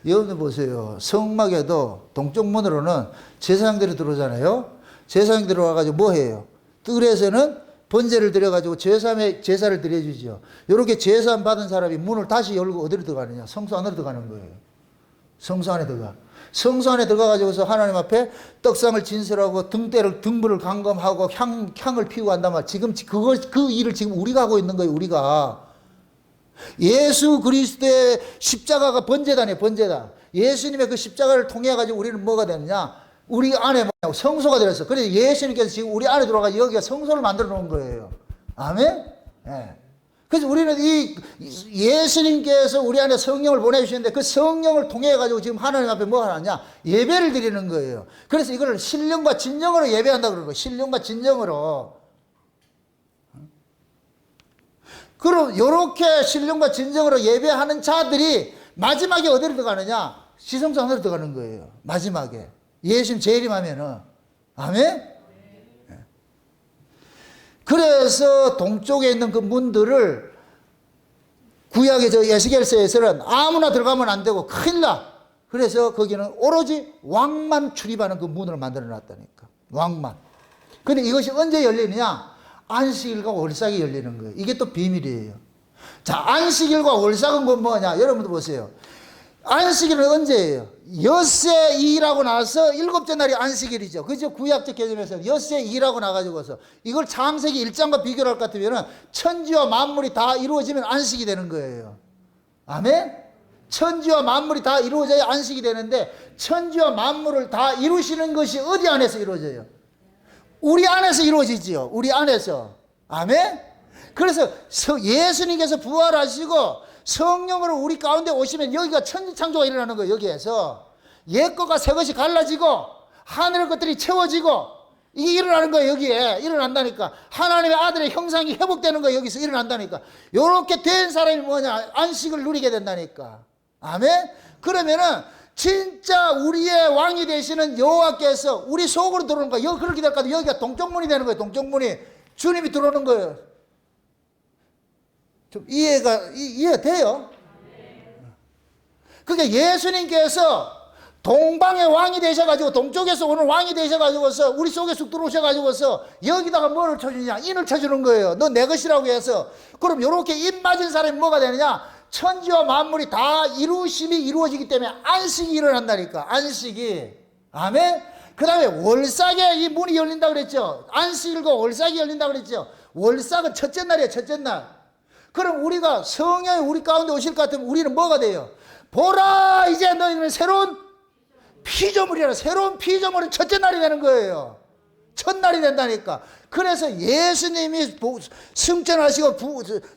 여러분들 보세요. 성막에도 동쪽 문으로는 제사장들이 들어오잖아요. 제사장이 들어와가지고 뭐 해요? 뜰에서는 번제를 드려가지고 제사를 드려주죠. 이렇게 제사 받은 사람이 문을 다시 열고 어디로 들어가느냐? 성소 안으로 들어가는 거예요. 성소 안에 들어가. 성소 안에 들어가가지고서 하나님 앞에 떡상을 진설하고 등불을 감금하고 향을 피우고 한단 말이에요. 지금 그 일을 지금 우리가 하고 있는 거예요. 우리가. 예수 그리스도의 십자가가 번제단이에요. 번제단. 예수님의 그 십자가를 통해 가지고 우리는 뭐가 되느냐? 우리 안에 뭐냐고 성소가 되었어. 그래서 예수님께서 지금 우리 안에 들어가서 여기가 성소를 만들어 놓은 거예요. 아멘? 네. 그래서 우리는 예수님께서 우리 안에 성령을 보내주시는데 그 성령을 통해 가지고 지금 하나님 앞에 뭐 하느냐? 예배를 드리는 거예요. 그래서 이걸 신령과 진정으로 예배한다 그러는 거예요. 신령과 진정으로. 그럼 이렇게 신령과 진정으로 예배하는 자들이 마지막에 어디로 들어가느냐? 시성소 안으로 들어가는 거예요. 마지막에. 예수님 재림하면은. 아멘? 그래서 동쪽에 있는 그 문들을 구약의 저 에스겔서에서는 아무나 들어가면 안 되고 큰일 나. 그래서 거기는 오로지 왕만 출입하는 그 문을 만들어 놨다니까. 왕만. 근데 이것이 언제 열리느냐? 안식일과 월삭이 열리는 거예요. 이게 또 비밀이에요. 자, 안식일과 월삭은 뭐냐? 여러분들 보세요. 안식일은 언제예요? 엿새 2라고 나서 일곱째 날이 안식일이죠. 그죠? 구약적 개념에서 엿새 2라고 나가지고서 이걸 창세기 1장과 비교를 할 것 같으면 천지와 만물이 다 이루어지면 안식이 되는 거예요. 아멘? 천지와 만물이 다 이루어져야 안식이 되는데 천지와 만물을 다 이루시는 것이 어디 안에서 이루어져요? 우리 안에서 이루어지지요. 우리 안에서. 아멘? 그래서 예수님께서 부활하시고 성령으로 우리 가운데 오시면 여기가 천지창조가 일어나는 거예요. 여기에서 옛 것과 새 것이 갈라지고 하늘의 것들이 채워지고 이게 일어나는 거예요. 여기에 일어난다니까. 하나님의 아들의 형상이 회복되는 거예요. 여기서 일어난다니까. 이렇게 된 사람이 뭐냐? 안식을 누리게 된다니까. 아멘? 그러면은 진짜 우리의 왕이 되시는 여호와께서 우리 속으로 들어오는 거예요. 그렇게 될 거다. 여기가 동쪽문이 되는 거예요. 동쪽문이. 주님이 들어오는 거예요. 좀 이해돼요? 그러니까 예수님께서 동방의 왕이 되셔가지고 동쪽에서 오는 왕이 되셔가지고서 우리 속에 쑥 들어오셔가지고서 여기다가 뭐를 쳐주냐? 인을 쳐주는 거예요. 너 내 것이라고 해서. 그럼 이렇게 인 맞은 사람이 뭐가 되느냐? 천지와 만물이 다 이루심이 이루어지기 때문에 안식이 일어난다니까. 안식이. 아멘? 그 다음에 월삭에 이 문이 열린다 그랬죠. 안식일과 월삭이 열린다 그랬죠. 월삭은 첫째 날이에요. 첫째 날. 그럼 우리가 성령이 우리 가운데 오실 것 같으면 우리는 뭐가 돼요? 보라, 이제 너희는 새로운 피조물이라. 새로운 피조물은 첫째 날이 되는 거예요. 첫날이 된다니까. 그래서 예수님이 승천하시고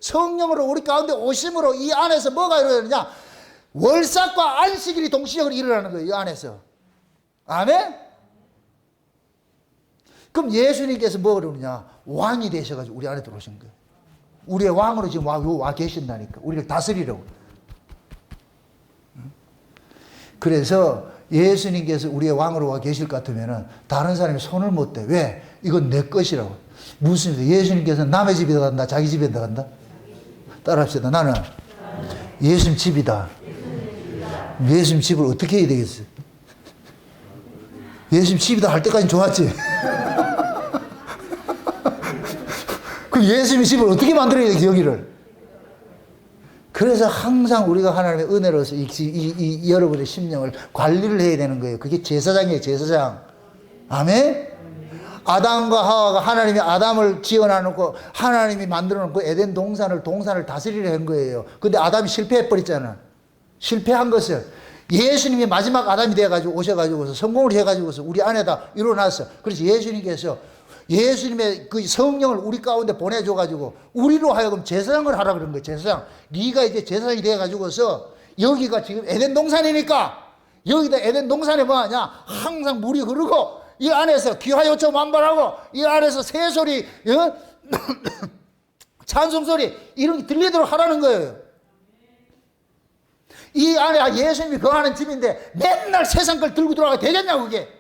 성령으로 우리 가운데 오심으로 이 안에서 뭐가 이루어지느냐? 월삭과 안식일이 동시적으로 일어나는 거예요. 이 안에서. 아멘? 그럼 예수님께서 뭐 그러느냐? 왕이 되셔가지고 우리 안에 들어오신 거예요. 우리의 왕으로 지금 와 계신다니까. 우리를 다스리려고. 그래서 예수님께서 우리의 왕으로 와 계실 것 같으면 다른 사람이 손을 못 대. 왜? 이건 내 것이라고. 무슨 일이야? 예수님께서 남의 집에 간다? 자기 집에 간다? 따라합시다. 나는 예수님 집이다. 예수님 집을 어떻게 해야 되겠어? 예수님 집이다 할 때까지 좋았지. 그럼 예수님의 집을 어떻게 만들어야 돼, 여기를? 그래서 항상 우리가 하나님의 은혜로서 여러분의 심령을 관리를 해야 되는 거예요. 그게 제사장이에요, 제사장. 아멘? 아담과 하와가 하나님이 아담을 지어놔놓고 하나님이 만들어놓고 에덴 동산을 다스리려 한 거예요. 근데 아담이 실패해버렸잖아. 실패한 것을 예수님이 마지막 아담이 되어가지고 오셔가지고서 성공을 해가지고서 우리 안에다 일어났어. 그래서 예수님께서 예수님의 그 성령을 우리 가운데 보내줘가지고 우리로 하여금 제사장을 하라 그런 거예요. 제사장. 네가 이제 제사장이 돼가지고서 여기가 지금 에덴 동산이니까 여기다 에덴 동산에 뭐하냐? 항상 물이 흐르고 이 안에서 귀하요청 만발하고 이 안에서 새소리, 찬송소리 이런 게 들리도록 하라는 거예요. 이 안에 예수님이 거하는 집인데 맨날 세상 걸 들고 들어가게 되겠냐고 그게.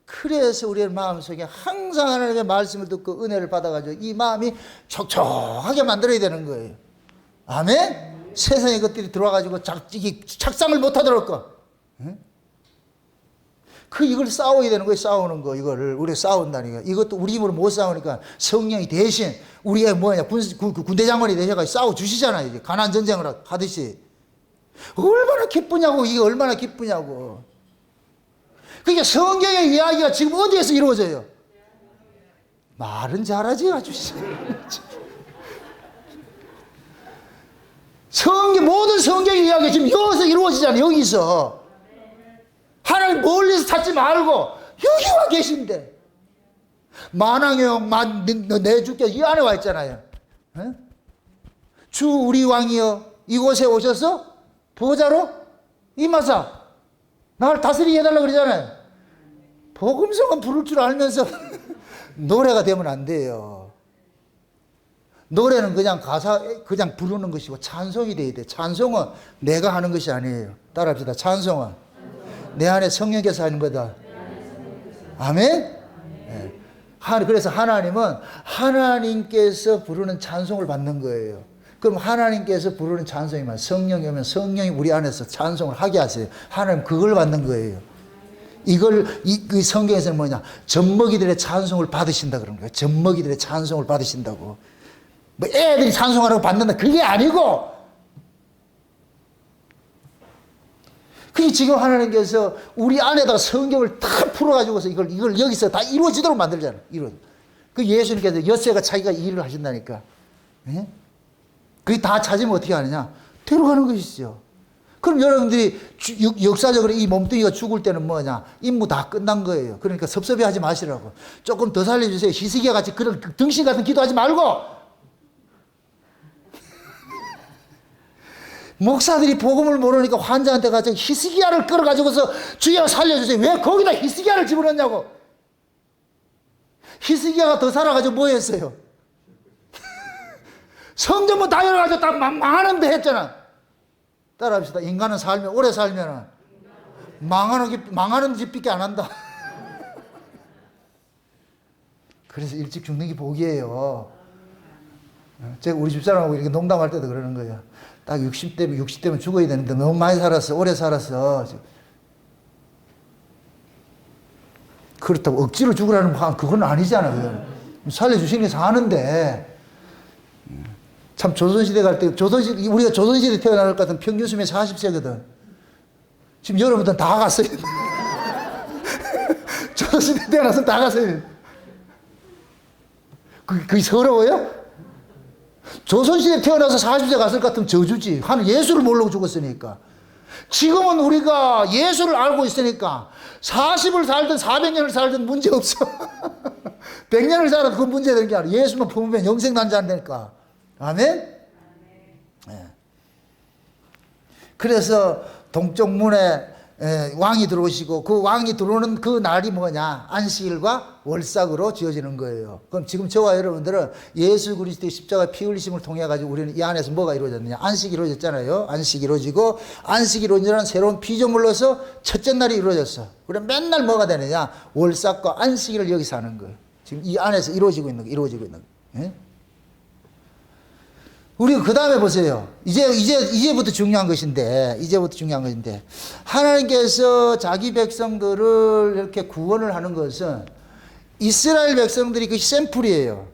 그래서 우리의 마음속에 항상 하나님의 말씀을 듣고 은혜를 받아가지고 이 마음이 촉촉하게 만들어야 되는 거예요. 아멘? 세상의 것들이 들어와가지고 착상을 못하도록 이걸 싸워야 되는 거예요. 싸우는 거 이거를 우리가 싸운다니까. 이것도 우리 힘으로 못 싸우니까 성령이 대신 우리가 군대장관이 되셔가지고 싸워주시잖아요. 이제 가나안 전쟁을 하듯이. 얼마나 기쁘냐고. 이게 얼마나 기쁘냐고. 그러니까 성경의 이야기가 지금 어디에서 이루어져요? 말은 잘하지 아주. 모든 성경의 이야기가 지금 여기서 이루어지잖아요. 여기서. 하나님 멀리서 찾지 말고 여기 와 계신데. 만왕의 내 주께서 이 안에 와 있잖아요. 주 우리 왕이여 이곳에 오셔서 보좌로 임하사 나를 다스리게 해달라고 그러잖아요. 복음성은 부를 줄 알면서 노래가 되면 안 돼요. 노래는 그냥 그냥 부르는 것이고 찬송이 돼야 돼. 찬송은 내가 하는 것이 아니에요. 따라합시다. 찬송은 내 안에 성령께서 하는 거다. 아멘? 네. 그래서 하나님은 하나님께서 부르는 찬송을 받는 거예요. 그럼 하나님께서 부르는 찬송이면 성령이 오면 성령이 우리 안에서 찬송을 하게 하세요. 하나님 그걸 받는 거예요. 이 성경에서는 뭐냐? 젖먹이들의 찬송을 받으신다 그런 거예요. 젖먹이들의 찬송을 받으신다고. 뭐 애들이 찬송하라고 받는다. 그게 아니고. 그게 지금 하나님께서 우리 안에다가 성경을 다 풀어가지고서 이걸 여기서 다 이루어지도록 만들잖아요. 그 예수님께서 엿새가 자기가 일을 하신다니까. 예? 그게 다 찾으면 어떻게 하느냐? 데려가는 것이죠. 그럼 여러분들이 역사적으로 이 몸뚱이가 죽을 때는 뭐냐? 임무 다 끝난 거예요. 그러니까 섭섭해 하지 마시라고. 조금 더 살려주세요. 히스기야 같이 그런 등신 같은 기도하지 말고. 목사들이 복음을 모르니까 환자한테 가서 히스기야를 끌어가지고서 주여 살려주세요. 왜 거기다 히스기야를 집어넣냐고. 히스기야가 더 살아가지고 뭐 했어요? 성전문 다 열어가지고 다 망하는데 했잖아. 따라합시다. 인간은 오래 살면 망하는 짓밖에 안 한다. 그래서 일찍 죽는 게 복이에요. 제가 우리 집사람하고 이렇게 농담할 때도 그러는 거예요. 딱 60대면 죽어야 되는데 너무 많이 살았어. 오래 살았어. 그렇다고 억지로 죽으라는 그건 아니잖아요. 살려주시는 게 사는데. 참 조선시대 갈 때, 우리가 조선시대 태어날 것 같은 평균 수명이 40세거든. 지금 여러분들은 다 갔어요. 조선시대 태어나서 다 갔어요. 그게 서러워요? 조선시대 태어나서 40세 갔을 것 같으면 저주지. 예수를 모르고 죽었으니까. 지금은 우리가 예수를 알고 있으니까 40을 살든 400년을 살든 문제 없어. 100년을 살아도 그건 문제되는 게 아니야. 예수만 품으면 영생 난자한다니까. 아멘? 네. 그래서 동쪽 문에 왕이 들어오시고 그 왕이 들어오는 그 날이 뭐냐? 안식일과 월삭으로 지어지는 거예요. 그럼 지금 저와 여러분들은 예수 그리스도의 십자가 피 흘리심을 통해 가지고 우리는 이 안에서 뭐가 이루어졌느냐? 안식이 이루어졌잖아요. 안식이 이루어지고 안식이 이루어지는 새로운 피조물로서 첫째 날이 이루어졌어. 그럼 맨날 뭐가 되느냐? 월삭과 안식일을 여기서 하는 거예요. 지금 이 안에서 이루어지고 있는 거. 예? 우리가 그 다음에 보세요. 이제부터 중요한 것인데, 하나님께서 자기 백성들을 이렇게 구원을 하는 것은 이스라엘 백성들이 그 샘플이에요.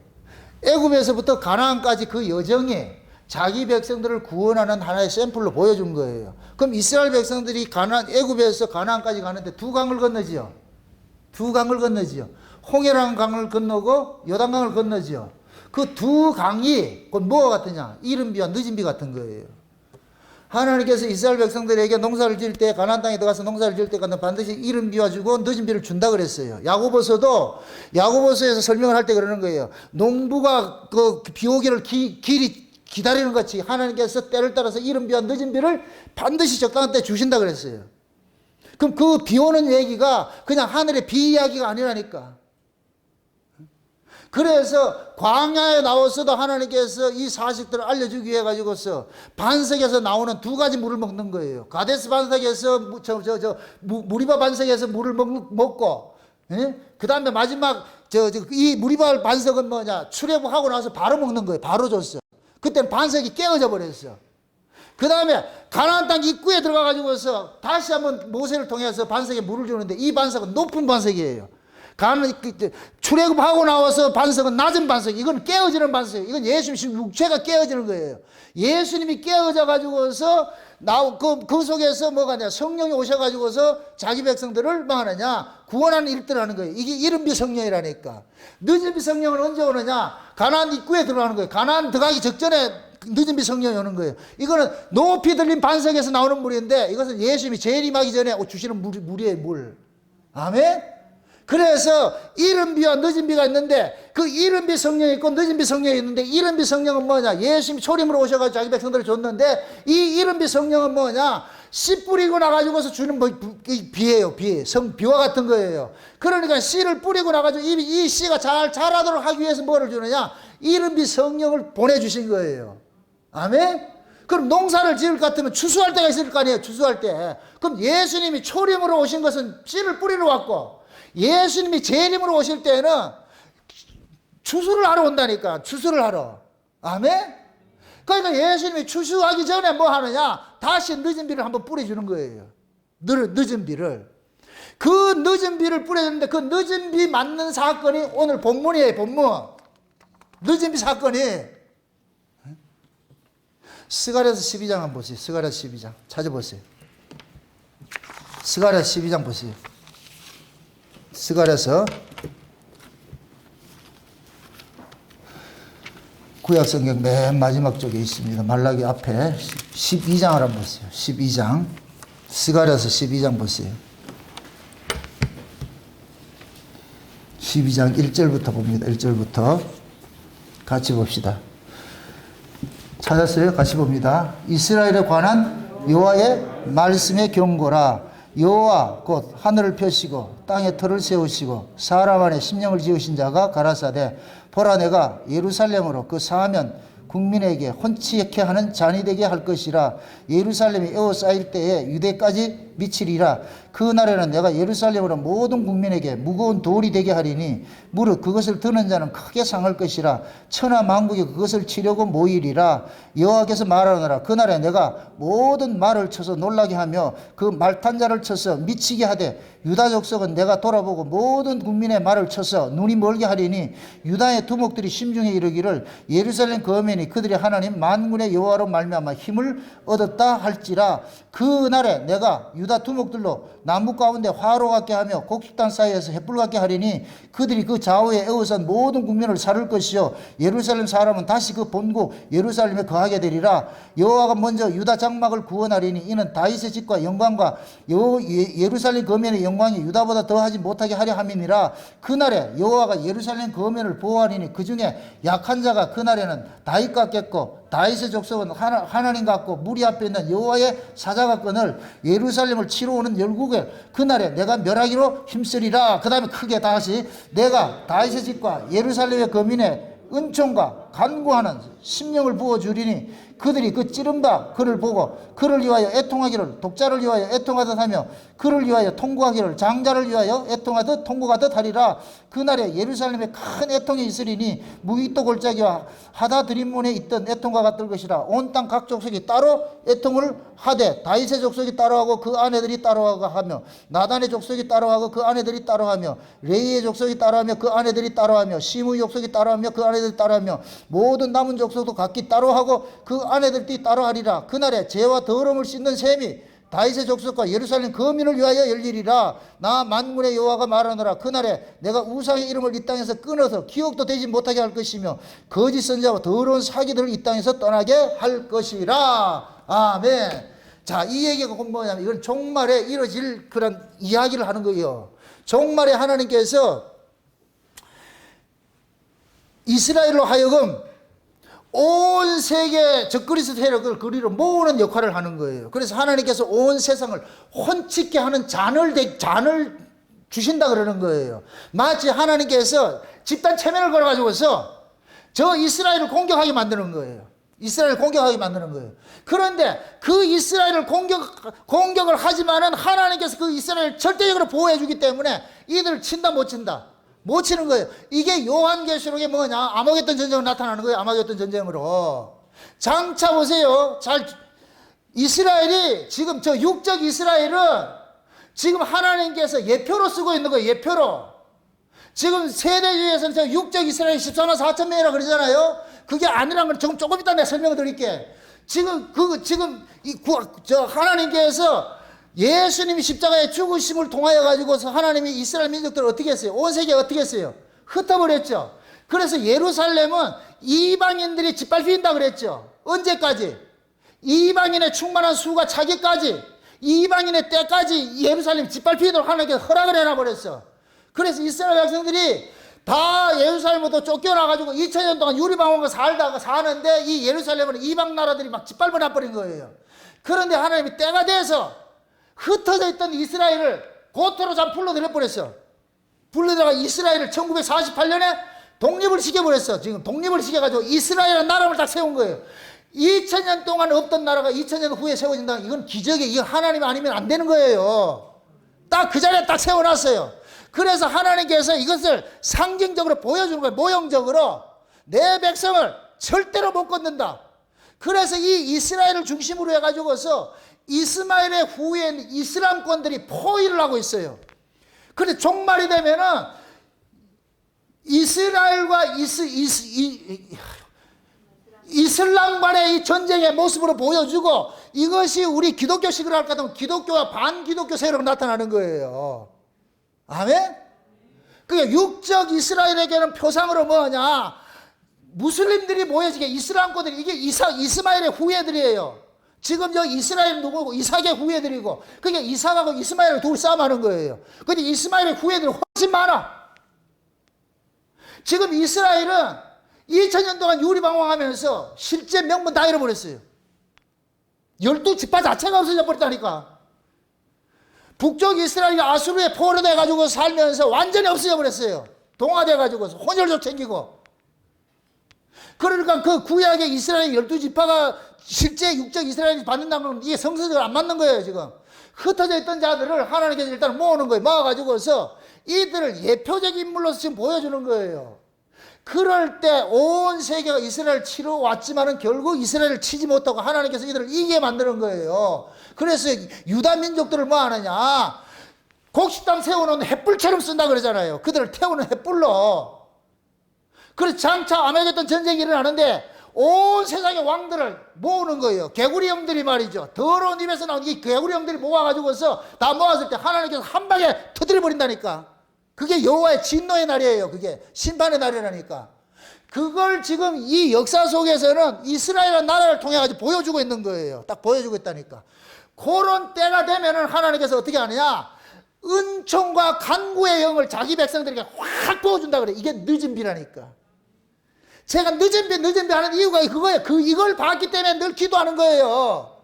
애굽에서부터 가나안까지 그 여정이 자기 백성들을 구원하는 하나의 샘플로 보여준 거예요. 그럼 이스라엘 백성들이 애굽에서 가나안까지 가는데 두 강을 건너지요. 두 강을 건너지요. 홍해라는 강을 건너고 요단강을 건너지요. 그 두 강이 곧 뭐가 같으냐? 이른 비와 늦은 비 같은 거예요. 하나님께서 이스라엘 백성들에게 농사를 지을 때, 가나안 땅에 들어가서 농사를 지을 때까지 반드시 이른 비와 주고 늦은 비를 준다 그랬어요. 야고보서에서 설명을 할 때 그러는 거예요. 농부가 그 비 오기를 기다리는 것 같이 하나님께서 때를 따라서 이른 비와 늦은 비를 반드시 적당한 때 주신다 그랬어요. 그럼 그 비 오는 얘기가 그냥 하늘의 비 이야기가 아니라니까. 그래서 광야에 나와서도 하나님께서 이 사실들을 알려주기 위해 가지고서 반석에서 나오는 두 가지 물을 먹는 거예요. 가데스 반석에서 무리바 반석에서 물을 먹고, 그 다음에 마지막 이 무리바 반석은 뭐냐? 출애굽하고 나서 바로 먹는 거예요. 바로 줬어. 그때는 반석이 깨어져 버렸어. 그 다음에 가나안 땅 입구에 들어가 가지고서 다시 한번 모세를 통해서 반석에 물을 주는데 이 반석은 높은 반석이에요. 출애굽하고 나와서 반석은 낮은 반석. 이건 깨어지는 반석이에요. 이건 예수님 육체가 깨어지는 거예요. 예수님이 깨어져 가지고서 그 속에서 뭐가 하냐? 성령이 오셔 가지고서 자기 백성들을 뭐 하느냐? 구원하는 일들을 하는 거예요. 이게 이른비 성령이라니까. 늦은비 성령은 언제 오느냐? 가나안 입구에 들어가는 거예요. 가나안 들어가기 직전에 늦은비 성령이 오는 거예요. 이거는 높이 들린 반석에서 나오는 물인데 이것은 예수님이 재림하기 전에 주시는 물이에요. 물. 아멘. 그래서 이른 비와 늦은 비가 있는데 그 이른 비 성령이 있고 늦은 비 성령이 있는데 이른 비 성령은 뭐냐? 예수님이 초림으로 오셔가지고 자기 백성들을 줬는데 이 이른 비 성령은 뭐냐? 씨 뿌리고 나가지고서 주는 비예요. 비와 같은 거예요. 그러니까 씨를 뿌리고 나가지고 이 씨가 잘 자라도록 하기 위해서 뭐를 주느냐? 이른 비 성령을 보내주신 거예요. 아멘? 그럼 농사를 지을 것 같으면 추수할 때가 있을 거 아니에요. 추수할 때. 그럼 예수님이 초림으로 오신 것은 씨를 뿌리러 왔고 예수님이 재림으로 오실 때는 추수를 하러 온다니까. 추수를 하러. 아멘? 그러니까 예수님이 추수하기 전에 뭐 하느냐? 다시 늦은 비를 한번 뿌려주는 거예요. 늦은 비를. 그 늦은 비를 뿌려주는데 그 늦은 비 맞는 사건이 오늘 본문이에요. 본문. 늦은 비 사건이. 스가랴서 12장 한번 보세요. 스가랴서 12장. 찾아보세요. 스가랴서 12장 보세요. 스가랴서 구약성경 맨 마지막 쪽에 있습니다. 말라기 앞에 12장을 한번 보세요. 12장. 스가랴서 12장 보세요. 12장 1절부터 봅니다. 1절부터 같이 봅시다. 찾았어요? 같이 봅니다. 이스라엘에 관한 여호와의 말씀의 경고라. 여호와 곧 하늘을 펴시고 땅에 터를 세우시고 사람 안에 심령을 지으신 자가 가라사대 보라 내가 예루살렘으로 그 사하면 국민에게 혼치케 하는 잔이 되게 할 것이라. 예루살렘이 에워싸일 때에 유대까지 미치리라. 그 날에는 내가 예루살렘으로 모든 국민에게 무거운 돌이 되게 하리니 무릇 그것을 드는 자는 크게 상할 것이라. 천하 만국이 그것을 치려고 모이리라. 여호와께서 말하노라. 그날에 내가 모든 말을 쳐서 놀라게 하며 그 말탄 자를 쳐서 미치게 하되 유다 족속은 내가 돌아보고 모든 국민의 말을 쳐서 눈이 멀게 하리니 유다의 두목들이 심중에 이르기를 예루살렘 거민이 그들의 하나님 만군의 여호와로 말미암아 힘을 얻었다 할지라. 그날에 내가 유다 두목들로 나무 가운데 화로 같게 하며 곡식단 사이에서 횃불 같게 하리니 그들이 그 좌우에 에워싼 모든 국민을 살을 것이요 예루살렘 사람은 다시 그 본국 예루살렘에 거하게 되리라. 여호와가 먼저 유다 장막을 구원하리니 이는 다윗의 집과 영광과 예루살렘 거민의 영광이 유다보다 더하지 못하게 하려 함이니라. 그날에 여호와가 예루살렘 거민을 보호하리니 그 중에 약한 자가 그날에는 다윗 같겠고 다윗의 족속은 하나님 같고 무리 앞에 있는 여호와의 사자 같거늘 예루살렘을 치러 오는 열국에 그날에 내가 멸하기로 힘쓰리라. 그 다음에 크게 다시 내가 다윗의 집과 예루살렘의 거민의 은총과 간구하는 심령을 부어주리니 그들이 그 찌른바 그를 보고 그를 위하여 애통하기를 독자를 위하여 애통하듯 하며 그를 위하여 통곡하기를 장자를 위하여 애통하듯 통곡하듯 하리라. 그날에 예루살렘에 큰 애통이 있으리니 무기또 골짜기와 하다 드림문에 있던 애통과 같을 것이라. 온 땅 각 족속이 따로 애통을 하되 다윗의 족속이 따로하고 그 아내들이 따로하고 하며 나단의 족속이 따로하고 그 아내들이 따로하며 레이의 족속이 따로하며 그 아내들이 따로하며 시므의 족속이 따로하며 그 아내들이 따로하며 모든 남은 족속도 각기 따로하고 그 아내들이 따로하리라. 그날에 죄와 더러움을 씻는 셈이 다윗의 족속과 예루살렘 거민을 위하여 열리리라. 나 만군의 여호와가 말하노라. 그날에 내가 우상의 이름을 이 땅에서 끊어서 기억도 되지 못하게 할 것이며 거짓 선지자와 더러운 사기들을 이 땅에서 떠나게 할 것이라. 아멘. 자, 이 얘기가 뭐냐면 이건 종말에 이루어질 그런 이야기를 하는 거예요. 종말에 하나님께서 이스라엘로 하여금 온 세계 적그리스도 세력을 그리로 모으는 역할을 하는 거예요. 그래서 하나님께서 온 세상을 혼치게 하는 잔을 주신다 그러는 거예요. 마치 하나님께서 집단 체면을 걸어가지고서 저 이스라엘을 공격하게 만드는 거예요. 이스라엘을 공격하게 만드는 거예요. 그런데 그 이스라엘을 공격을 하지만은 하나님께서 그 이스라엘을 절대적으로 보호해 주기 때문에 이들을 친다 못 친다? 못 치는 거예요. 이게 요한계시록에 뭐냐? 아마겟돈 전쟁으로 나타나는 거예요. 아마겟돈 전쟁으로. 장차 보세요. 이스라엘이 지금 저 육적 이스라엘은 지금 하나님께서 예표로 쓰고 있는 거예요. 예표로. 지금 세대주의에서는 저 육적 이스라엘 14만 4천 명이라고 그러잖아요. 그게 아니라는 건 조금 이따 내가 설명을 드릴게. 하나님께서 예수님이 십자가에 죽으심을 통하여 가지고서 하나님이 이스라엘 민족들을 어떻게 했어요? 온 세계에 어떻게 했어요? 흩어버렸죠. 그래서 예루살렘은 이방인들이 짓밟힌다 그랬죠. 언제까지? 이방인의 충만한 수가 차기까지, 이방인의 때까지 예루살렘 짓밟히도록 하나님께서 허락을 해놔버렸어. 그래서 이스라엘 백성들이 다 예루살렘부터 쫓겨나가지고 2000년 동안 유리방황과 사는데 이 예루살렘은 이방 나라들이 막 짓밟아 놔버린 거예요. 그런데 하나님이 때가 돼서 흩어져 있던 이스라엘을 고토로 잠 불러들여버렸어. 불러들여가 이스라엘을 1948년에 독립을 시켜버렸어. 지금 독립을 시켜가지고 이스라엘이라는 나라를 딱 세운 거예요. 2000년 동안 없던 나라가 2000년 후에 세워진다. 이건 기적이에요. 이건 하나님 아니면 안 되는 거예요. 딱 그 자리에 딱 세워놨어요. 그래서 하나님께서 이것을 상징적으로 보여주는 거예요. 모형적으로 내 백성을 절대로 못 건든다. 그래서 이 이스라엘을 중심으로 해가지고서 이스마엘의 후예인 이슬람권들이 포위를 하고 있어요. 그런데 종말이 되면은 이스라엘과 이슬람 간의 이 전쟁의 모습으로 보여주고 이것이 우리 기독교식으로 할까 하면 기독교와 반기독교 세력으로 나타나는 거예요. 아멘? 그게 육적 이스라엘에게는 표상으로 뭐냐? 무슬림들이 모여지게 이슬람권들이 이게 이스마엘의 후예들이에요. 지금 여기 이스라엘 누구고 이삭의 후예들이고 그게 이삭하고 이스마엘을 둘이 싸움하는 거예요. 근데 이스마엘의 후예들이 훨씬 많아. 지금 이스라엘은 2000년 동안 유리방황하면서 실제 명분 다 잃어버렸어요. 12지파 자체가 없어져 버렸다니까. 북쪽 이스라엘이 아수르에 포로돼가지고 살면서 완전히 없어져 버렸어요. 동화돼가지고 혼혈족 챙기고. 그러니까 그 구약의 이스라엘 12지파가 실제 육적 이스라엘이 받는다는 건 이게 성서적으로 안 맞는 거예요. 지금 흩어져 있던 자들을 하나님께서 일단 모으는 거예요. 모아가지고서 이들을 예표적 인물로서 지금 보여주는 거예요. 그럴 때 온 세계가 이스라엘을 치러 왔지만은 결국 이스라엘을 치지 못하고 하나님께서 이들을 이기게 만드는 거예요. 그래서 유다 민족들을 뭐 하느냐? 곡식당 세워놓은 횃불처럼 쓴다 그러잖아요. 그들을 태우는 횃불로. 그래서 장차 아마겟돈 전쟁이 일어나는데 온 세상의 왕들을 모으는 거예요. 개구리 형들이 말이죠. 더러운 입에서 나온 이 개구리 형들이 모아가지고서 다 모았을 때 하나님께서 한 방에 터뜨려 버린다니까. 그게 여호와의 진노의 날이에요. 그게 심판의 날이라니까. 그걸 지금 이 역사 속에서는 이스라엘이라는 나라를 통해 가지고 보여주고 있는 거예요. 딱 보여주고 있다니까. 그런 때가 되면은 하나님께서 어떻게 하느냐? 은총과 간구의 영을 자기 백성들에게 확 부어준다 그래. 이게 늦은 비라니까. 제가 늦은 비 하는 이유가 그거예요. 이걸 봤기 때문에 늘 기도하는 거예요.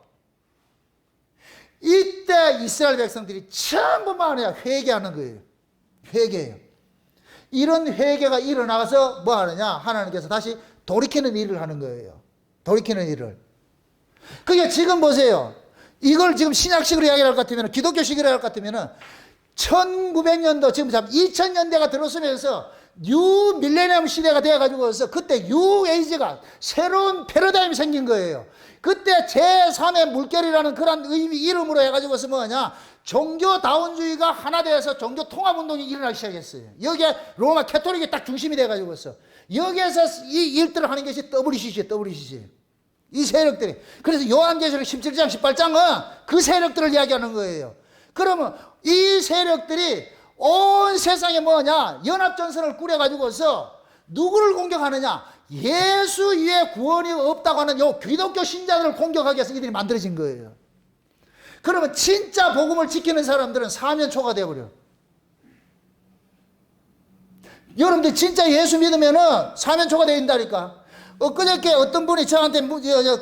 이때 이스라엘 백성들이 전부 뭐하냐? 회개하는 거예요. 회개예요. 이런 회개가 일어나서 뭐 하느냐? 하나님께서 다시 돌이키는 일을 하는 거예요. 돌이키는 일을. 그게 지금 보세요. 이걸 지금 신약식으로 이야기할 것 같으면, 기독교식으로 할 것 같으면 1900년도, 지금 2000년대가 들어서면서 뉴 밀레니엄 시대가 되어가지고서 그때 뉴 에이지가 새로운 패러다임이 생긴 거예요. 그때 제3의 물결이라는 그런 이름으로 해가지고서 뭐냐, 종교다원주의가 하나 되어서 종교 통합운동이 일어나기 시작했어요. 여기에 로마 캐토릭이 딱 중심이 돼가지고서 여기에서 이 일들을 하는 것이 WCC. 이 세력들이. 그래서 요한계시록 17장, 18장은 그 세력들을 이야기하는 거예요. 그러면 이 세력들이 온 세상에 뭐냐, 연합전선을 꾸려가지고서 누구를 공격하느냐, 예수 위에 구원이 없다고 하는 요 기독교 신자들을 공격하기 위해서 이들이 만들어진 거예요. 그러면 진짜 복음을 지키는 사람들은 사면초가 되어버려. 여러분들 진짜 예수 믿으면은 사면초가 되어있다니까. 엊그저께 어떤 분이 저한테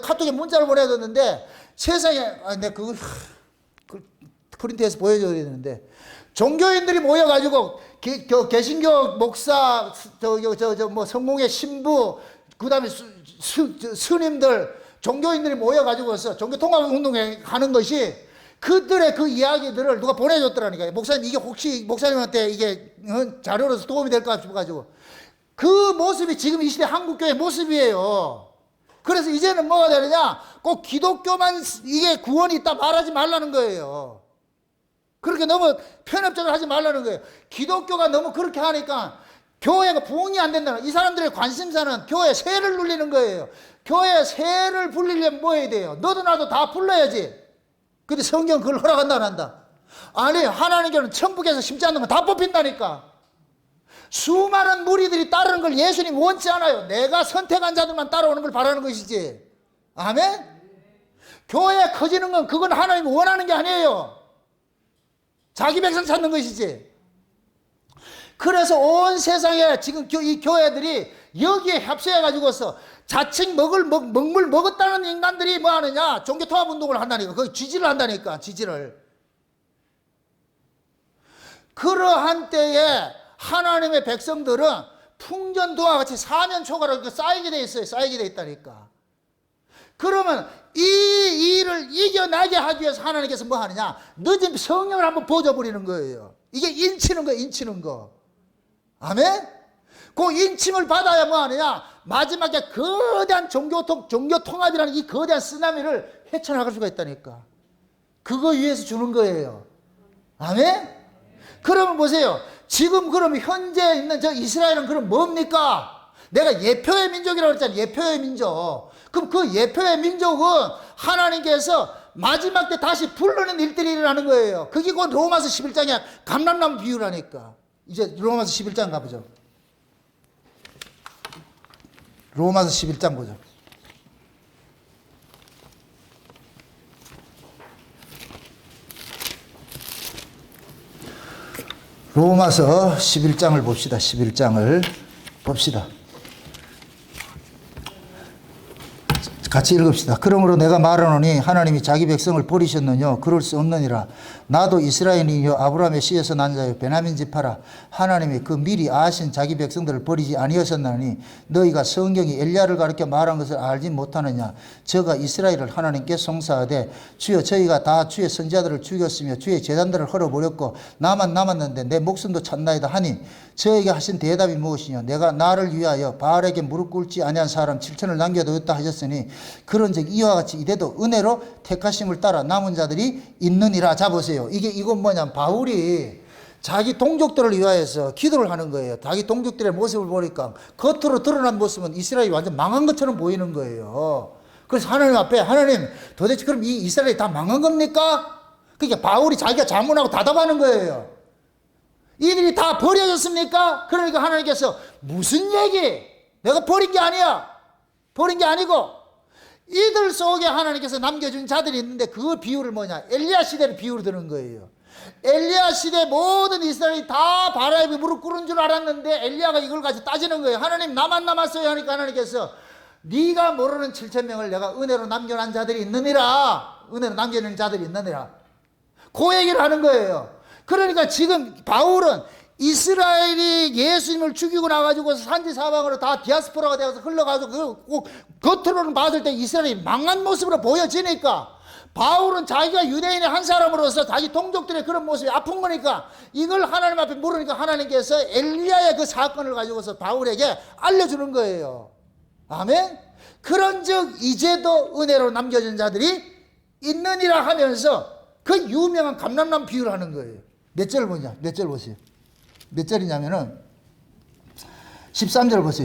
카톡에 문자를 보내줬는데, 세상에, 내가 그거 프린트해서 보여줘야 되는데, 종교인들이 모여가지고, 개신교 목사, 뭐 성공의 신부, 그 다음에 스님들, 종교인들이 모여가지고서 종교통합운동에 가는 것이 그들의 그 이야기들을 누가 보내줬더라니까요. 목사님, 이게 혹시 목사님한테 이게 자료로서 도움이 될까 싶어가지고. 그 모습이 지금 이 시대 한국교회 모습이에요. 그래서 이제는 뭐가 되느냐, 꼭 기독교만 이게 구원이 있다 말하지 말라는 거예요. 그렇게 너무 편협적으로 하지 말라는 거예요. 기독교가 너무 그렇게 하니까 교회가 부흥이 안 된다는, 이 사람들의 관심사는 교회 세를 눌리는 거예요. 교회 세를 불리려면 뭐 해야 돼요? 너도 나도 다 불러야지. 근데 성경 그걸 허락한다 안 한다? 아니, 하나님께는 천국에서 심지 않는 건 다 뽑힌다니까. 수많은 무리들이 따르는 걸 예수님 원치 않아요. 내가 선택한 자들만 따라오는 걸 바라는 것이지. 아멘? 교회 커지는 건 그건 하나님이 원하는 게 아니에요. 자기 백성 찾는 것이지. 그래서 온 세상에 지금 이 교회들이 여기에 협소해가지고서 자칭 먹물 먹었다는 인간들이 뭐 하느냐, 종교통합운동을 한다니까. 거기 지지를 한다니까, 지지를. 그러한 때에 하나님의 백성들은 풍전도와 같이 사면초가로 쌓이게 돼 있어요. 쌓이게 돼 있다니까. 그러면 이 일을 이겨나게 하기 위해서 하나님께서 뭐 하느냐, 늦은 성령을 한번 부어줘버리는 거예요. 이게 인치는 거, 인치는 거. 아멘? 그 인침을 받아야 뭐 하느냐, 마지막에 거대한 종교통합이라는 이 거대한 쓰나미를 헤쳐나갈 수가 있다니까. 그거 위해서 주는 거예요. 아멘? 그러면 보세요. 지금 그럼 현재 있는 저 이스라엘은 그럼 뭡니까? 내가 예표의 민족이라고 했잖아요. 예표의 민족. 그럼 그 예표의 민족은 하나님께서 마지막 때 다시 부르는 일들이 일어나는 거예요. 그게 곧 로마서 11장에 감람나무 비유라니까. 이제 로마서 11장 가보죠. 로마서 11장 보죠. 로마서 11장을 봅시다. 11장을 봅시다. 같이 읽읍시다. 그러므로 내가 말하노니 하나님이 자기 백성을 버리셨느냐? 그럴 수 없느니라. 나도 이스라엘이요 아브라함의 씨에서 난 자요 베냐민 지파라. 하나님이 그 미리 아신 자기 백성들을 버리지 아니하셨나니 너희가 성경이 엘리야를 가르쳐 말한 것을 알지 못하느냐? 저가 이스라엘을 하나님께 송사하되 주여 저희가 다 주의 선지자들을 죽였으며 주의 제단들을 헐어버렸고 나만 남았는데 내 목숨도 찾나이다 하니 저에게 하신 대답이 무엇이냐? 내가 나를 위하여 바알에게 무릎 꿇지 아니한 사람 7천을 남겨두었다 하셨으니 그런즉 이와 같이 이래도 은혜로 택하심을 따라 남은 자들이 있느니라. 자 보세요. 이건 뭐냐? 바울이 자기 동족들을 위하여서 기도를 하는 거예요. 자기 동족들의 모습을 보니까 겉으로 드러난 모습은 이스라엘이 완전 망한 것처럼 보이는 거예요. 그래서 하나님 앞에 하나님 도대체 그럼 이 이스라엘이 다 망한 겁니까? 그러니까 바울이 자기가 자문하고 답답하는 거예요. 이들이 다 버려졌습니까? 그러니까 하나님께서 무슨 얘기? 내가 버린 게 아니야. 버린 게 아니고 이들 속에 하나님께서 남겨준 자들이 있는데 그 비유를 뭐냐? 엘리야 시대를 비유로 드는 거예요. 엘리야 시대 모든 이스라엘이 다 바알에게 무릎 꿇은 줄 알았는데 엘리야가 이걸 가지고 따지는 거예요. 하나님 나만 남았어요 하니까 하나님께서 네가 모르는 7,000명을 내가 은혜로 남겨놓은 자들이 있느니라. 은혜로 남겨놓은 자들이 있느니라. 그 얘기를 하는 거예요. 그러니까 지금 바울은 이스라엘이 예수님을 죽이고 나가지고 산지 사방으로 다 디아스포라가 되어서 흘러가지고 겉으로는 봤을 때 이스라엘이 망한 모습으로 보여지니까 바울은 자기가 유대인의 한 사람으로서 자기 동족들의 그런 모습이 아픈 거니까 이걸 하나님 앞에 물으니까 하나님께서 엘리야의 그 사건을 가지고서 바울에게 알려주는 거예요. 아멘. 그런즉 이제도 은혜로 남겨진 자들이 있느니라 하면서 그 유명한 감람나무 비유를 하는 거예요. 몇 절 보냐? 몇 절 보세요. 몇 절이냐면은 13절 보세요.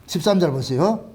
13절 보세요.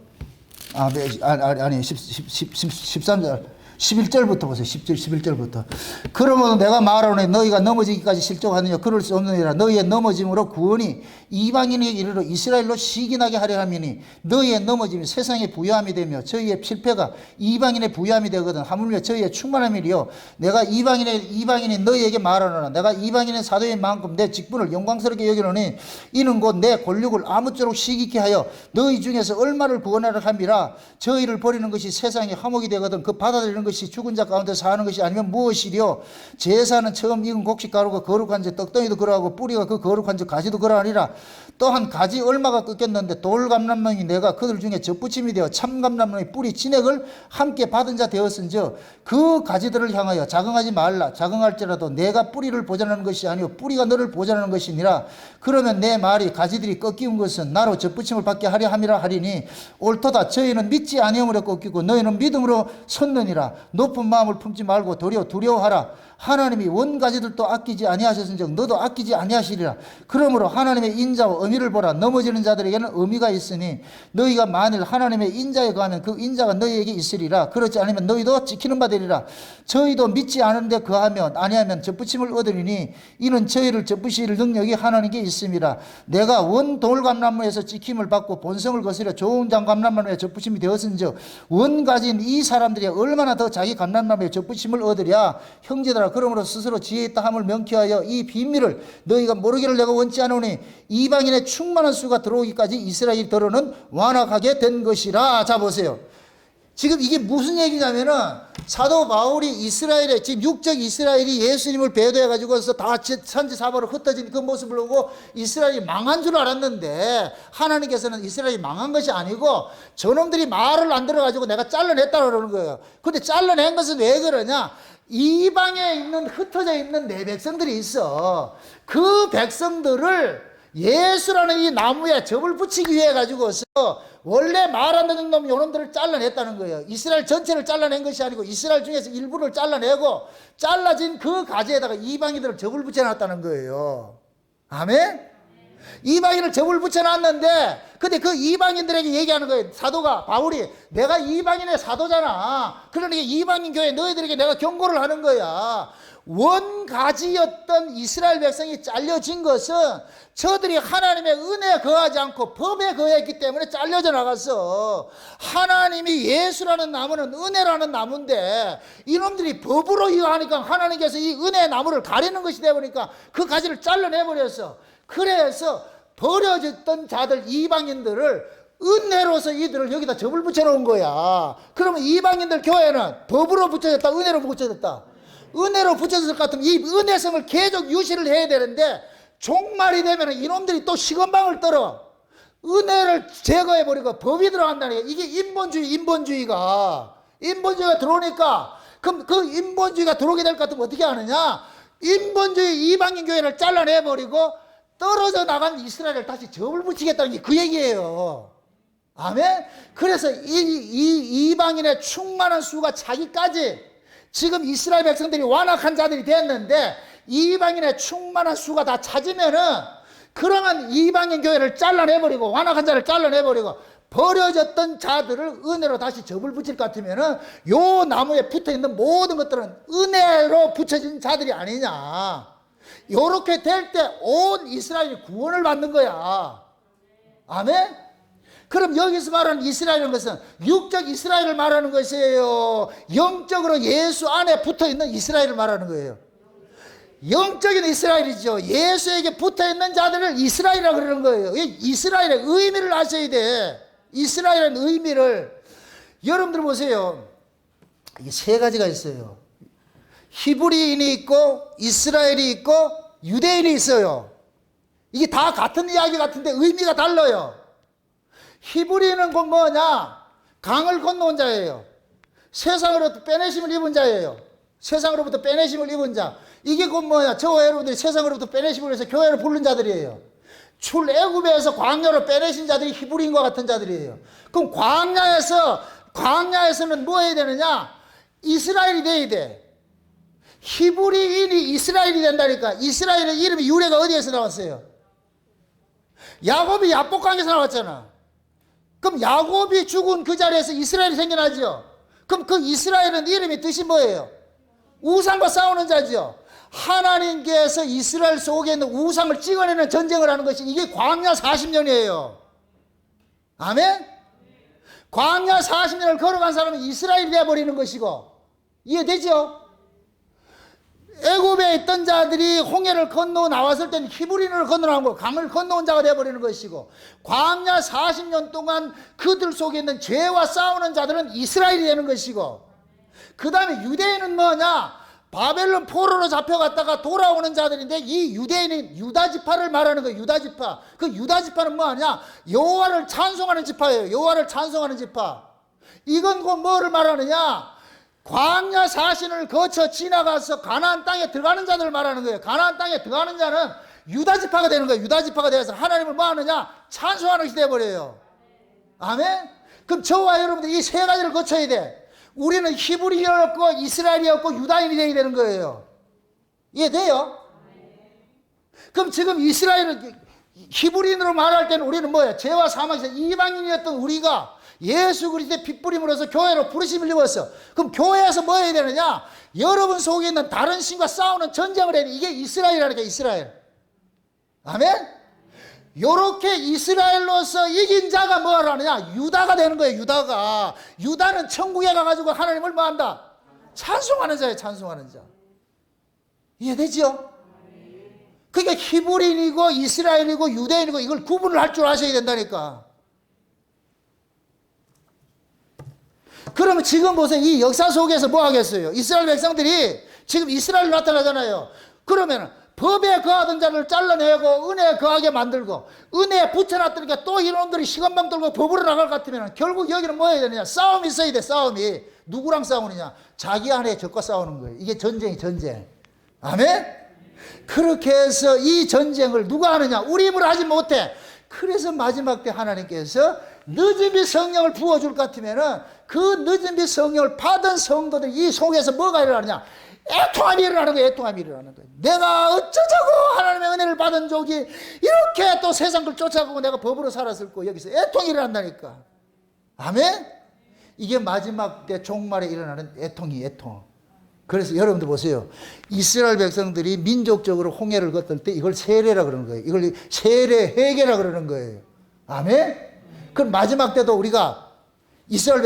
아니 13절 11절부터 보세요. 11절부터. 그러므로 내가 말하노니 너희가 넘어지기까지 실족하느냐 그럴 수 없느니라. 너희의 넘어짐으로 구원이 이방인에게 이르러 이스라엘로 시기나게 하려 함이니 너희의 넘어짐이 세상의 부요함이 되며 저희의 실패가 이방인의 부요함이 되거든. 하물며 저희의 충만함이리요. 내가 이방인이 너희에게 말하노라. 내가 이방인의 사도인 만큼 내 직분을 영광스럽게 여기노니 이는 곧 내 권력을 아무쪼록 시기케 하여 너희 중에서 얼마를 구원하려 함이라. 저희를 버리는 것이 세상의 화목이 되거든. 그 받아들이는 것이 죽은 자 가운데 사는 것이 아니면 무엇이리요. 제사는 처음 익은 곡식 가루가 거룩한 지 떡덩이도 그러하고 뿌리가 그 거룩한 지 가지도 그러하니라. 또한 가지 얼마가 꺾였는데 돌감람나무이 내가 그들 중에 젖붙임이 되어 참감람나무의 뿌리 진액을 함께 받은 자 되었은즉 그 가지들을 향하여 자긍하지 말라. 자긍할지라도 내가 뿌리를 보존하는 것이 아니요 뿌리가 너를 보존하는 것이니라. 그러면 내 말이 가지들이 꺾인 것은 나로 젖붙임을 받게 하려 함이라 하리니 옳도다. 저희는 믿지 아니함으로 꺾이고 너희는 믿음으로 섰느니라. 높은 마음을 품지 말고 도리어 두려워하라. 하나님이 원가지들도 아끼지 아니하셨은즉 너도 아끼지 아니하시리라. 그러므로 하나님의 인자와 의미를 보라. 넘어지는 자들에게는 의미가 있으니 너희가 만일 하나님의 인자에 거하면 그 인자가 너희에게 있으리라. 그렇지 않으면 너희도 지키는 바 되리라. 저희도 믿지 않은데 거하면 아니하면 젖붙임을 얻으리니 이는 저희를 젖붙일 능력이 하나님께 있음이라. 내가 원 돌감나무에서 지킴을 받고 본성을 거스려 좋은 장감나무에 젖붙임이 되었은즉 원가진 이 사람들이 얼마나 더 자기 감람나무에 젖붙임을 얻으랴. 형제들아 그러므로 스스로 지혜 있다 함을 명쾌하여 이 비밀을 너희가 모르기를 내가 원치 않으니 이방인의 충만한 수가 들어오기까지 이스라엘 더러는 완악하게 된 것이라. 자 보세요. 지금 이게 무슨 얘기냐면은 사도 바울이 이스라엘에 지금 육적 이스라엘이 예수님을 배도해 가지고서 다 산지 사방으로 흩어진 그 모습을 보고 이스라엘이 망한 줄 알았는데 하나님께서는 이스라엘이 망한 것이 아니고 저놈들이 말을 안 들어 가지고 내가 잘라냈다고 그러는 거예요. 근데 잘라낸 것은 왜 그러냐? 이방에 있는 흩어져 있는 내 백성들이 있어. 그 백성들을 예수라는 이 나무에 접을 붙이기 위해 가지고서 원래 말 안 듣는 놈 요놈들을 잘라냈다는 거예요. 이스라엘 전체를 잘라낸 것이 아니고 이스라엘 중에서 일부를 잘라내고 잘라진 그 가지에다가 이방인들을 접을 붙여놨다는 거예요. 아멘? 이방인을 접을 붙여놨는데 근데 그 이방인들에게 얘기하는 거예요. 사도가 바울이 내가 이방인의 사도잖아. 그러니까 이방인 교회 너희들에게 내가 경고를 하는 거야. 원가지였던 이스라엘 백성이 잘려진 것은 저들이 하나님의 은혜에 거하지 않고 법에 거했기 때문에 잘려져 나갔어. 하나님이 예수라는 나무는 은혜라는 나무인데 이놈들이 법으로 이어하니까 하나님께서 이 은혜의 나무를 가리는 것이 되어버리니까 그 가지를 잘라내버렸어. 그래서 버려졌던 자들 이방인들을 은혜로서 이들을 여기다 접을 붙여놓은 거야. 그러면 이방인들 교회는 법으로 붙여졌다 은혜로 붙여졌다? 은혜로 붙여졌을 것 같으면 이 은혜성을 계속 유지를 해야 되는데 종말이 되면 이놈들이 또 시건방을 떨어 은혜를 제거해버리고 법이 들어간다는 게 이게 인본주의가 들어오니까 그럼 그 인본주의가 들어오게 될 것 같으면 어떻게 하느냐? 인본주의 이방인 교회를 잘라내버리고 떨어져 나간 이스라엘을 다시 접을 붙이겠다는 게 그 얘기예요. 아멘? 그래서 이 이방인의 충만한 수가 차기까지 지금 이스라엘 백성들이 완악한 자들이 됐는데 이방인의 충만한 수가 다 찾으면은 그러면 이방인 교회를 잘라내버리고 완악한 자를 잘라내버리고 버려졌던 자들을 은혜로 다시 접을 붙일 것 같으면은 요 나무에 붙어있는 모든 것들은 은혜로 붙여진 자들이 아니냐. 요렇게 될 때 온 이스라엘이 구원을 받는 거야. 아멘? 그럼 여기서 말하는 이스라엘은 것은 육적 이스라엘을 말하는 것이에요? 영적으로 예수 안에 붙어있는 이스라엘을 말하는 거예요? 영적인 이스라엘이죠. 예수에게 붙어있는 자들을 이스라엘이라고 그러는 거예요. 이스라엘의 의미를 아셔야 돼. 이스라엘의 의미를. 여러분들 보세요. 이게 세 가지가 있어요. 히브리인이 있고 이스라엘이 있고 유대인이 있어요. 이게 다 같은 이야기 같은데 의미가 달라요. 히브리는 곧 뭐냐? 강을 건너온 자예요. 세상으로부터 빼내심을 입은 자예요. 세상으로부터 빼내심을 입은 자. 이게 곧 뭐냐? 저와 여러분들이 세상으로부터 빼내심을 해서 교회를 부른 자들이에요. 출애굽에서 광야로 빼내신 자들이 히브리인과 같은 자들이에요. 그럼 광야에서는 뭐 해야 되느냐? 이스라엘이 돼야 돼. 히브리인이 이스라엘이 된다니까. 이스라엘의 이름이 유래가 어디에서 나왔어요? 야곱이 야복강에서 나왔잖아. 그럼 야곱이 죽은 그 자리에서 이스라엘이 생겨나죠. 그럼 그 이스라엘은 이름이 뜻이 뭐예요? 우상과 싸우는 자죠. 하나님께서 이스라엘 속에 있는 우상을 찍어내는 전쟁을 하는 것이 이게 광야 40년이에요. 아멘? 광야 40년을 걸어간 사람은 이스라엘이 되어버리는 것이고, 이해되죠? 애굽에 있던 자들이 홍해를 건너 나왔을 때는 히브리인을 건너 나온 거, 강을 건너온 자가 되어버리는 것이고, 광야 40년 동안 그들 속에 있는 죄와 싸우는 자들은 이스라엘이 되는 것이고, 그 다음에 유대인은 뭐냐? 바벨론 포로로 잡혀갔다가 돌아오는 자들인데, 이 유대인은 유다지파를 말하는 거예요. 유다지파. 그 유다지파는 뭐하냐? 여호와를 찬송하는 지파예요. 여호와를 찬송하는 지파. 이건 곧 뭐를 말하느냐? 광야 40년을 거쳐 지나가서 가나안 땅에 들어가는 자들을 말하는 거예요. 가나안 땅에 들어가는 자는 유다지파가 되는 거예요. 유다지파가 되어서 하나님을 뭐 하느냐? 찬송하는 것이 되어버려요. 아멘? 그럼 저와 여러분들 이 세 가지를 거쳐야 돼. 우리는 히브리였고 이스라엘이었고 유다인이 되어야 되는 거예요. 이해돼요? 그럼 지금 이스라엘은 히브리인으로 말할 때는 우리는 뭐예요? 죄와 사망에서 이방인이었던 우리가 예수 그리스도의 핏부림으로서 교회로 부르심을 입었어. 그럼 교회에서 뭐 해야 되느냐? 여러분 속에 있는 다른 신과 싸우는 전쟁을 해야 돼. 이게 이스라엘이라니까, 이스라엘. 아멘? 요렇게 이스라엘로서 이긴 자가 뭐라 하느냐? 유다가 되는 거예요, 유다가. 유다는 천국에 가가지고 하나님을 뭐 한다? 찬송하는 자예요, 찬송하는 자. 이해되죠? 그러니까 히브리인이고 이스라엘이고 유대인이고 이걸 구분을 할 줄 아셔야 된다니까. 그러면 지금 보세요. 이 역사 속에서 뭐 하겠어요? 이스라엘 백성들이 지금 이스라엘로 나타나잖아요. 그러면 법에 거하던 자를 잘라내고 은혜에 거하게 만들고 은혜에 붙여놨더니까 또 이놈들이 시건방 들고 법으로 나갈 것 같으면 결국 여기는 뭐 해야 되느냐? 싸움이 있어야 돼, 싸움이. 누구랑 싸우느냐? 자기 안에 적과 싸우는 거예요. 이게 전쟁이 전쟁. 아멘? 그렇게 해서 이 전쟁을 누가 하느냐? 우리 힘으로 하지 못해. 그래서 마지막 때 하나님께서 늦은 빛 성령을 부어줄 것 같으면은 그 늦은 빛 성령을 받은 성도들 이 속에서 뭐가 일어나느냐? 애통함이 일어나는 거예요. 애통함이 일어나는 거예요. 내가 어쩌자고 하나님의 은혜를 받은 족이 이렇게 또 세상을 쫓아가고 내가 법으로 살았을고 여기서 애통이 일어난다니까. 아멘? 이게 마지막 때 종말에 일어나는 애통이 애통. 그래서 여러분들 보세요. 이스라엘 백성들이 민족적으로 홍해를 걷을 때 이걸 세례라 그러는 거예요. 이걸 세례 회개라 그러는 거예요. 아멘? 그럼 마지막 때도 우리가 이스라엘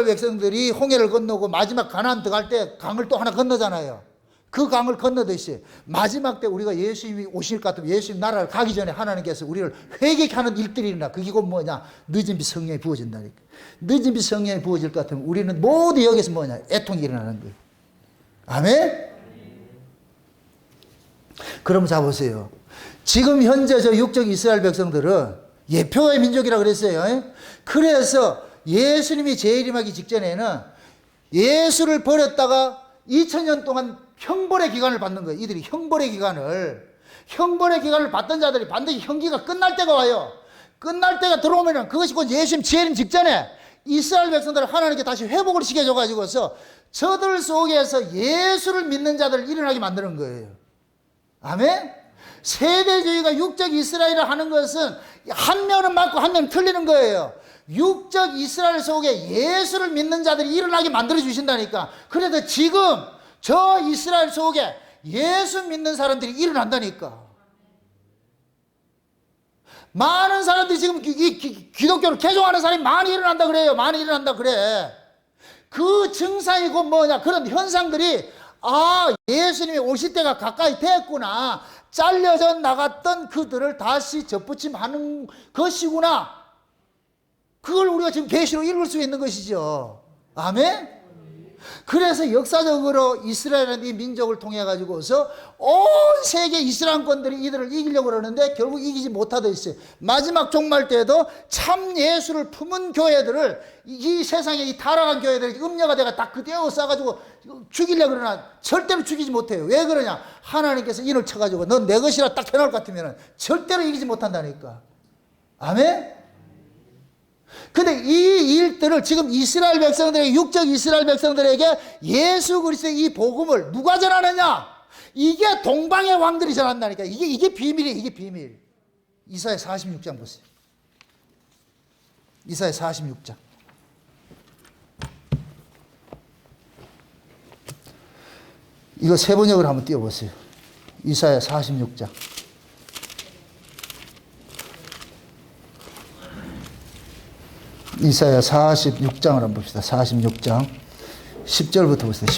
백성들이 홍해를 건너고 마지막 가나안 들어갈 때 강을 또 하나 건너잖아요. 그 강을 건너듯이 마지막 때 우리가 예수님이 오실 것 같으면 예수님 나라를 가기 전에 하나님께서 우리를 회개케 하는 일들이 일어나. 그게 곧 뭐냐? 늦은 빛 성령이 부어진다니까. 늦은 빛 성령이 부어질 것 같으면 우리는 모두 여기서 뭐냐? 애통이 일어나는 거예요. 아멘? 그럼 자 보세요. 지금 현재 저 육적 이스라엘 백성들은 예표의 민족이라 그랬어요. 그래서 예수님이 재림하기 직전에는 예수를 버렸다가 2000년 동안 형벌의 기간을 받는 거예요. 이들이 형벌의 기간을 받던 자들이 반드시 형기가 끝날 때가 와요. 끝날 때가 들어오면 그것이 곧 예수님 재림 직전에 이스라엘 백성들을 하나님께 다시 회복을 시켜줘가지고서 저들 속에서 예수를 믿는 자들을 일어나게 만드는 거예요. 아멘? 세대주의가 육적 이스라엘을 하는 것은 한 면은 맞고 한 면은 틀리는 거예요. 육적 이스라엘 속에 예수를 믿는 자들이 일어나게 만들어 주신다니까. 그래도 지금 저 이스라엘 속에 예수 믿는 사람들이 일어난다니까. 많은 사람들이 지금 기독교를 개종하는 사람이 많이 일어난다 그래요. 많이 일어난다 그래. 그 증상이 곧 뭐냐? 그런 현상들이 예수님이 오실 때가 가까이 됐구나. 잘려져 나갔던 그들을 다시 접붙임하는 것이구나. 그걸 우리가 지금 계시로 읽을 수 있는 것이죠. 아멘? 그래서 역사적으로 이스라엘은 이 민족을 통해 가지고서 온 세계 이슬람권들이 이들을 이기려고 그러는데 결국 이기지 못하고 있어요. 마지막 종말 때에도 참 예수를 품은 교회들을 이 세상에 이 타락한 교회들이 음녀가 돼가 딱 그대로 싸가지고 죽이려고 그러나 절대로 죽이지 못해요. 왜 그러냐? 하나님께서 인을 쳐가지고 넌 내 것이라 딱 해놓을 것 같으면 절대로 이기지 못한다니까. 아멘? 근데 이 일들을 지금 이스라엘 백성들에게, 육적 이스라엘 백성들에게 예수 그리스도의 이 복음을 누가 전하느냐? 이게 동방의 왕들이 전한다니까. 이게 비밀이에요. 이게 비밀. 이사야 46장 보세요. 이사야 46장. 이거 세 번역을 한번 띄워보세요. 이사야 46장. 이사야 46장을 한번 봅시다. 46장 10절부터 보세요.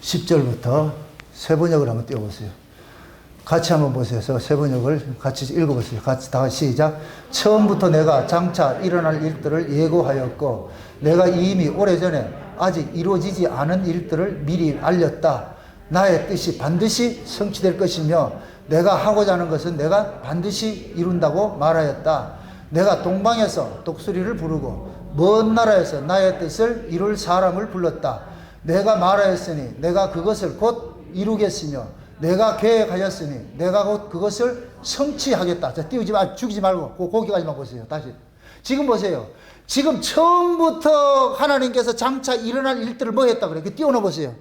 10절부터 세 번역을 한번 띄워보세요. 같이 한번 보세요. 세 번역을 같이 읽어보세요. 같이 다 시작. 처음부터 내가 장차 일어날 일들을 예고하였고 내가 이미 오래전에 아직 이루어지지 않은 일들을 미리 알렸다. 나의 뜻이 반드시 성취될 것이며 내가 하고자 하는 것은 내가 반드시 이룬다고 말하였다. 내가 동방에서 독수리를 부르고 먼 나라에서 나의 뜻을 이룰 사람을 불렀다. 내가 말하였으니 내가 그것을 곧 이루겠으며 내가 계획하였으니 내가 곧 그것을 성취하겠다. 자, 띄우지 마, 죽이지 말고 거기까지만 보세요. 다시. 지금 보세요. 지금 처음부터 하나님께서 장차 일어날 일들을 뭐 했다 그래요? 띄워놔 보세요.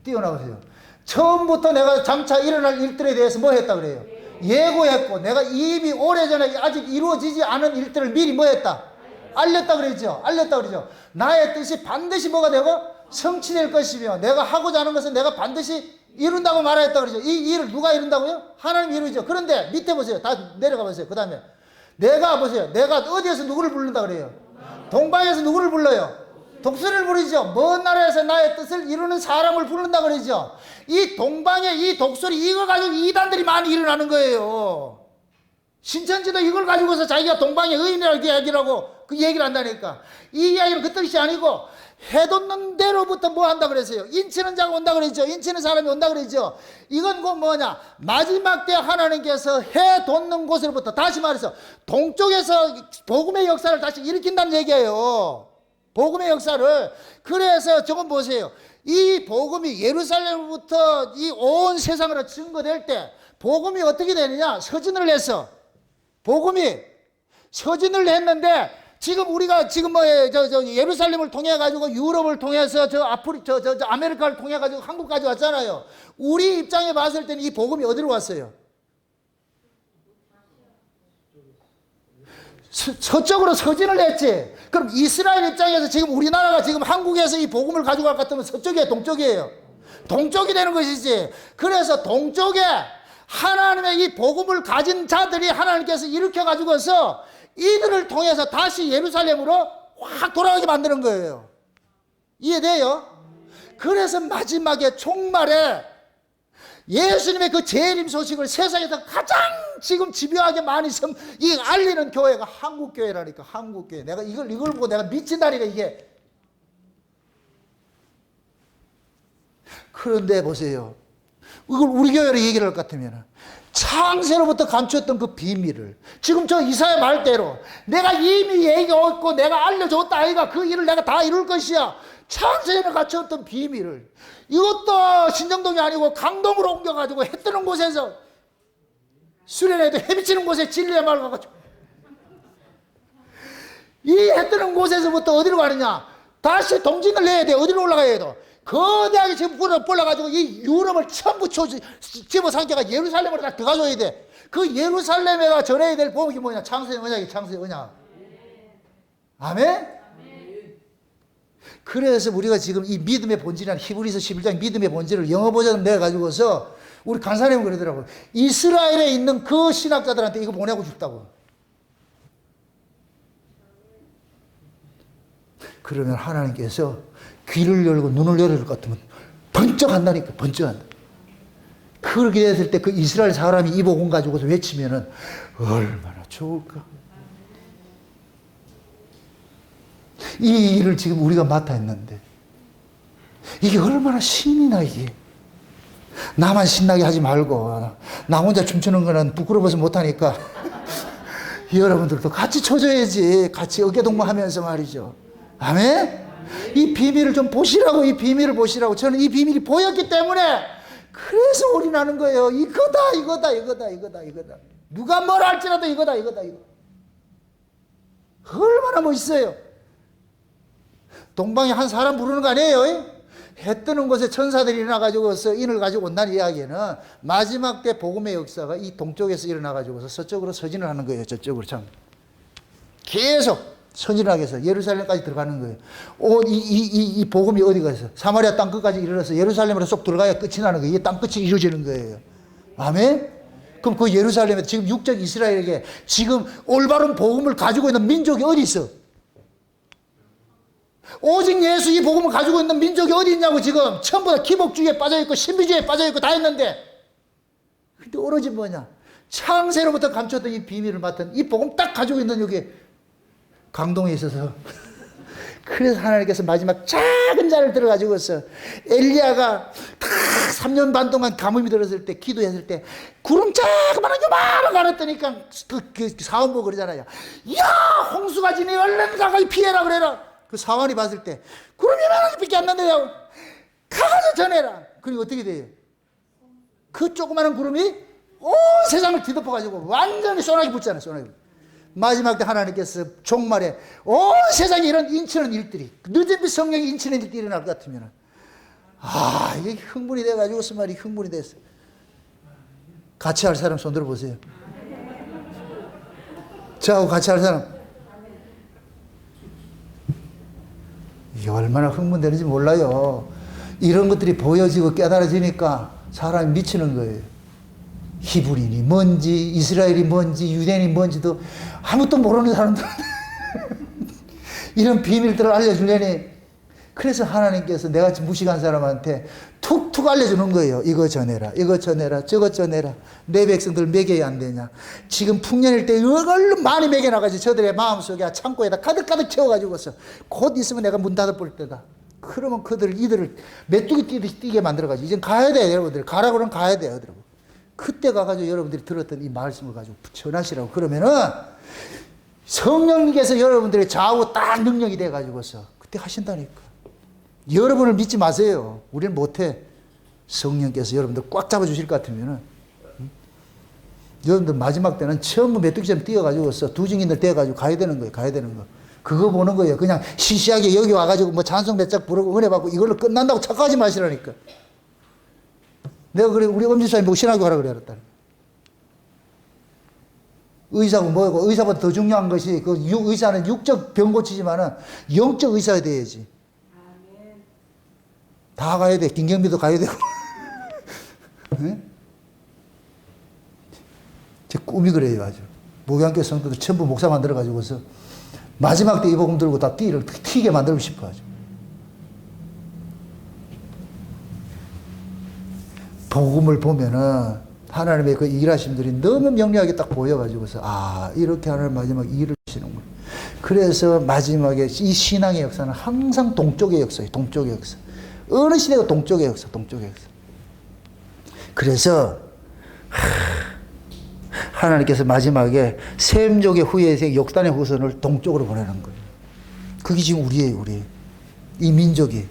띄워놔 보세요. 처음부터 내가 장차 일어날 일들에 대해서 뭐 했다 그래요? 예고했고 내가 이미 오래전에 아직 이루어지지 않은 일들을 미리 뭐 했다? 알렸다 그랬죠? 알렸다 그러죠? 나의 뜻이 반드시 뭐가 되고 성취될 것이며 내가 하고자 하는 것은 내가 반드시 이룬다고 말하였다 그러죠? 이 일을 누가 이룬다고요? 하나님이 이루죠. 그런데 밑에 보세요. 다 내려가 보세요. 그 다음에 내가 보세요. 내가 어디에서 누구를 부른다 그래요? 동방에서 누구를 불러요? 독수리를 부르죠. 먼 나라에서 나의 뜻을 이루는 사람을 부른다 그러죠. 이 동방에 이 독수리 이거 가지고 이단들이 많이 일어나는 거예요. 신천지도 이걸 가지고서 자기가 동방의 의인이라고 이야기하고 그 얘기를 한다니까. 이 이야기는 그 뜻이 아니고 해돋는 대로부터 뭐 한다 그랬어요? 인치는 자가 온다 그랬죠. 인치는 사람이 온다 그랬죠. 이건 그 뭐냐? 마지막 때 하나님께서 해 돋는 곳으로부터 다시 말해서 동쪽에서 복음의 역사를 다시 일으킨다는 얘기예요. 복음의 역사를. 그래서 저건 보세요. 이 복음이 예루살렘부터 이 온 세상으로 증거될 때 복음이 어떻게 되느냐? 서진을 했어. 복음이 서진을 했는데 지금 우리가 지금 예루살렘을 통해 가지고 유럽을 통해서 아메리카를 통해 가지고 한국까지 왔잖아요. 우리 입장에 봤을 때는 이 복음이 어디로 왔어요? 서쪽으로 서진을 했지. 그럼 이스라엘 입장에서 지금 우리나라가 지금 한국에서 이 복음을 가지고 갈 것 같으면 서쪽이에요, 동쪽이에요? 동쪽이 되는 것이지. 그래서 동쪽에 하나님의 이 복음을 가진 자들이 하나님께서 일으켜 가지고서 이들을 통해서 다시 예루살렘으로 확 돌아가게 만드는 거예요. 이해돼요? 그래서 마지막에 종말에 예수님의 그 재림 소식을 세상에서 가장 지금 집요하게 많이 알리는 교회가 한국교회라니까. 한국교회. 내가 이걸 보고 내가 미친다니까 이게. 그런데 보세요. 이걸 우리 교회로 얘기를 할 것 같으면 창세로부터 감추었던 그 비밀을 지금 저 이사야 말대로 내가 이미 얘기했고 내가 알려줬다 아이가 그 일을 내가 다 이룰 것이야. 창세전에 감추었던 비밀을 이것도 신정동이 아니고 강동으로 옮겨가지고 해 뜨는 곳에서 수련회도 해 비치는 곳에 진리의 말을 가가지고 이 해 뜨는 곳에서부터 어디로 가느냐? 다시 동진을 내야 돼. 어디로 올라가야 돼? 거대하게 지금 불러가지고 이 유럽을 전부 집어삼켜가 예루살렘으로 다 들어가줘야 돼. 그 예루살렘에가 전해야 될 복음이 뭐냐? 창세의 언약이 창세의 언약. 아멘? 그래서 우리가 지금 이 믿음의 본질이라는 히브리서 11장 믿음의 본질을 영어 버전 내가지고서 우리 간사님은 그러더라고요. 이스라엘에 있는 그 신학자들한테 이거 보내고 싶다고. 그러면 하나님께서 귀를 열고 눈을 열을 것 같으면 번쩍 한다니까. 번쩍 한다. 그렇게 됐을 때 그 이스라엘 사람이 이 복음 가지고서 외치면은 얼마나 좋을까. 이 일을 지금 우리가 맡아 했는데 이게 얼마나 신이 나 이게. 나만 신나게 하지 말고 나 혼자 춤추는 거는 부끄러워서 못하니까 여러분들도 같이 쳐줘야지. 같이 어깨동무하면서 말이죠. 아멘? 이 비밀을 좀 보시라고. 이 비밀을 보시라고. 저는 이 비밀이 보였기 때문에 그래서 올인하는 거예요. 이거다 이거다 이거다 이거다 이거다. 누가 뭐라 할지라도 이거다 이거다 이거. 얼마나 멋있어요. 동방에 한 사람 부르는 거 아니에요? 해 뜨는 곳에 천사들이 일어나가지고서 인을 가지고 온다는 이야기는 마지막 때 복음의 역사가 이 동쪽에서 일어나가지고서 서쪽으로 서진을 하는 거예요. 저쪽으로 참. 계속 선진하게 해서 예루살렘까지 들어가는 거예요. 이 복음이 어디 가서 사마리아 땅 끝까지 이르러서 예루살렘으로 쏙 들어가야 끝이 나는 거예요. 이게 땅 끝이 이루어지는 거예요. 아멘? 그럼 그 예루살렘에 지금 육적 이스라엘에게 지금 올바른 복음을 가지고 있는 민족이 어디 있어? 오직 예수 이 복음을 가지고 있는 민족이 어디 있냐고. 지금 전부 다 기복주의에 빠져있고 신비주의에 빠져있고 다 했는데, 근데 오로지 뭐냐, 창세로부터 감췄던 이 비밀을 맡은 이 복음 딱 가지고 있는 여기 강동에 있어서 그래서 하나님께서 마지막 작은 자를 들어가지고서 엘리야가 다 3년 반 동안 가뭄이 들었을 때 기도했을 때 구름 자그마한 요만한 거 알았더니까 그 사원보 그러잖아요. 야 홍수가 지니 얼른 가까이 피해라 그래라. 그 사원이 봤을 때 구름이 요만하게 밖에 안 난대요. 가서 전해라. 그리고 어떻게 돼요? 그 조그마한 구름이 온 세상을 뒤덮어가지고 완전히 소나기 붙잖아요. 소나기. 마지막 때 하나님께서 종말에 온 세상에 이런 인치는 일들이, 늦은 빛 성령이 인치는 일들이 일어날 것 같으면 이게 흥분이 돼가지고 말이 흥분이 됐어. 같이 할 사람 손 들어보세요. 저하고 같이 할 사람. 이게 얼마나 흥분되는지 몰라요. 이런 것들이 보여지고 깨달아지니까 사람이 미치는 거예요. 히브리니 뭔지 이스라엘이 뭔지 유대인이 뭔지도 아무것도 모르는 사람들 이런 비밀들을 알려주려니, 그래서 하나님께서 내같이 무식한 사람한테 툭툭 알려주는 거예요. 이거 전해라, 이거 전해라, 저거 전해라. 내 백성들 먹여야 안 되냐. 지금 풍년일 때 얼른 많이 먹여놔가지고 저들의 마음속에 창고에다 가득가득 채워가지고서 곧 있으면 내가 문 닫아볼 때다. 그러면 이들을 메뚜기 뛰게 만들어가지고 이젠 가야 돼. 여러분들 가라 그러면 가야 돼요. 여러분. 그때 가가지고 여러분들이 들었던 이 말씀을 가지고 전하시라고 그러면은 성령님께서 여러분들의 좌우 딱 능력이 돼가지고서 그때 하신다니까. 여러분을 믿지 마세요. 우리는 못해. 성령께서 여러분들 꽉 잡아주실 것 같으면은, 여러분들 마지막 때는 전부 메뚜기처럼 뛰어가지고서 두 증인들 떼가지고 가야 되는 거예요. 가야 되는 거. 그거 보는 거예요. 그냥 시시하게 여기 와가지고 뭐 찬송 몇 짝 부르고 은혜 받고 이걸로 끝난다고 착각하지 마시라니까. 내가 그래, 우리 엄지사님 보고 신학교 가라 그래, 알았다. 의사고 뭐고, 의사보다 더 중요한 것이, 의사는 육적 병 고치지만은 영적 의사가 돼야지. 다 가야 돼. 김경비도 가야 되고. 네? 제 꿈이 그래요, 아주. 목양교 성도들 전부 목사 만들어가지고서 마지막 때 이 복음 들고 다 튀게 만들고 싶어, 아주. 복음을 보면은 하나님의 그 일하심들이 너무 명료하게 딱 보여가지고서 이렇게 하나님 마지막 일을 하시는구나. 그래서 마지막에 이 신앙의 역사는 항상 동쪽의 역사예요. 동쪽의 역사. 어느 시대가 동쪽의 역사, 동쪽의 역사. 그래서 하나님께서 마지막에 셈족의 후예의 역단의 후손을 동쪽으로 보내는 거예요. 그게 지금 우리예요, 우리. 이 민족이.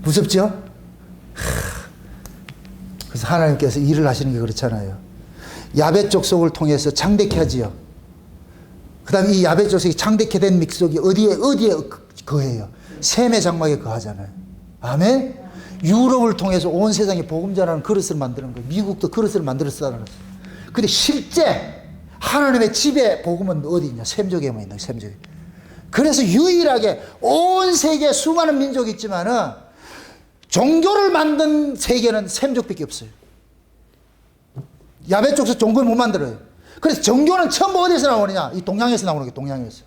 무섭죠? 그래서 하나님께서 일을 하시는 게 그렇잖아요. 야벳 족속을 통해서 창대케 하지요. 그 다음에 이 야벳 족속이 창대케 된 민족이 어디에 거해요? 셈의 장막에 거하잖아요. 아멘? 유럽을 통해서 온 세상에 복음 전하는 그릇을 만드는 거예요. 미국도 그릇을 만들었어. 근데 실제 하나님의 집에 복음은 어디 있냐? 셈족에만 있는 거예요. 셈족에. 그래서 유일하게 온 세계에 수많은 민족이 있지만은 종교를 만든 세계는 셈족밖에 없어요. 야벳 족속 종교를 못 만들어요. 그래서 종교는 전부 어디서 나오느냐? 이 동양에서 나오는 거예요. 동양에서.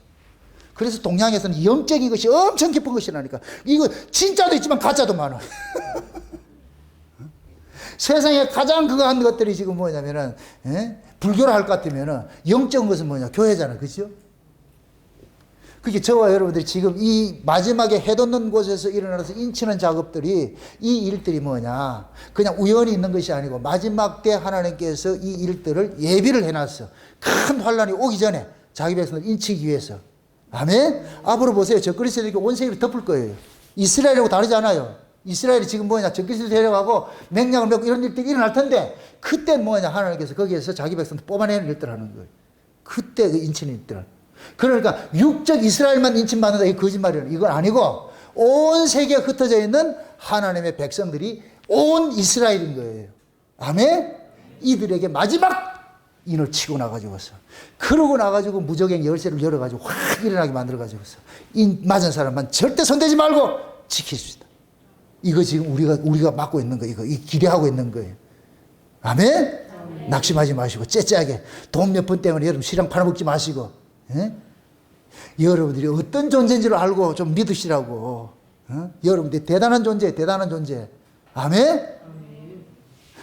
그래서 동양에서는 영적인 것이 엄청 깊은 것이라니까. 이거 진짜도 있지만 가짜도 많아. 세상에 가장 그거 한 것들이 지금 뭐냐면은, 불교를 할 것 같으면은 영적인 것은 뭐냐? 교회잖아. 그죠? 그게 저와 여러분들이 지금 이 마지막에 해돋는 곳에서 일어나서 인치는 작업들이, 이 일들이 뭐냐, 그냥 우연히 있는 것이 아니고 마지막 때 하나님께서 이 일들을 예비를 해놨어. 큰 환란이 오기 전에 자기 백성을 인치기 위해서. 아멘. 앞으로 보세요. 적그리스도들이 온 세계를 덮을 거예요. 이스라엘하고 다르지 않아요. 이스라엘이 지금 뭐냐, 적그리스도 데려가고 맹약을 맺고 이런 일들이 일어날 텐데, 그때 뭐냐, 하나님께서 거기에서 자기 백성을 뽑아내는 일들을 하는 거예요. 그때 그 인치는 일들. 그러니까 육적 이스라엘만 인침받는다, 이게 거짓말이에요. 이건 아니고 온 세계에 흩어져 있는 하나님의 백성들이 온 이스라엘인 거예요. 아멘. 이들에게 마지막 인을 치고 나가지고서, 그러고 나가지고 무적행 열쇠를 열어가지고 확 일어나게 만들어가지고서 인 맞은 사람만 절대 손대지 말고 지킬 수 있다. 이거 지금 우리가 맡고 있는 거, 이거 기대하고 있는 거예요. 아멘. 낙심하지 마시고 째째하게 돈 몇 푼 때문에 여러분 시랑 팔아먹지 마시고, 예? 여러분들이 어떤 존재인지를 알고 좀 믿으시라고. 여러분들이 대단한 존재, 대단한 존재. 아멘?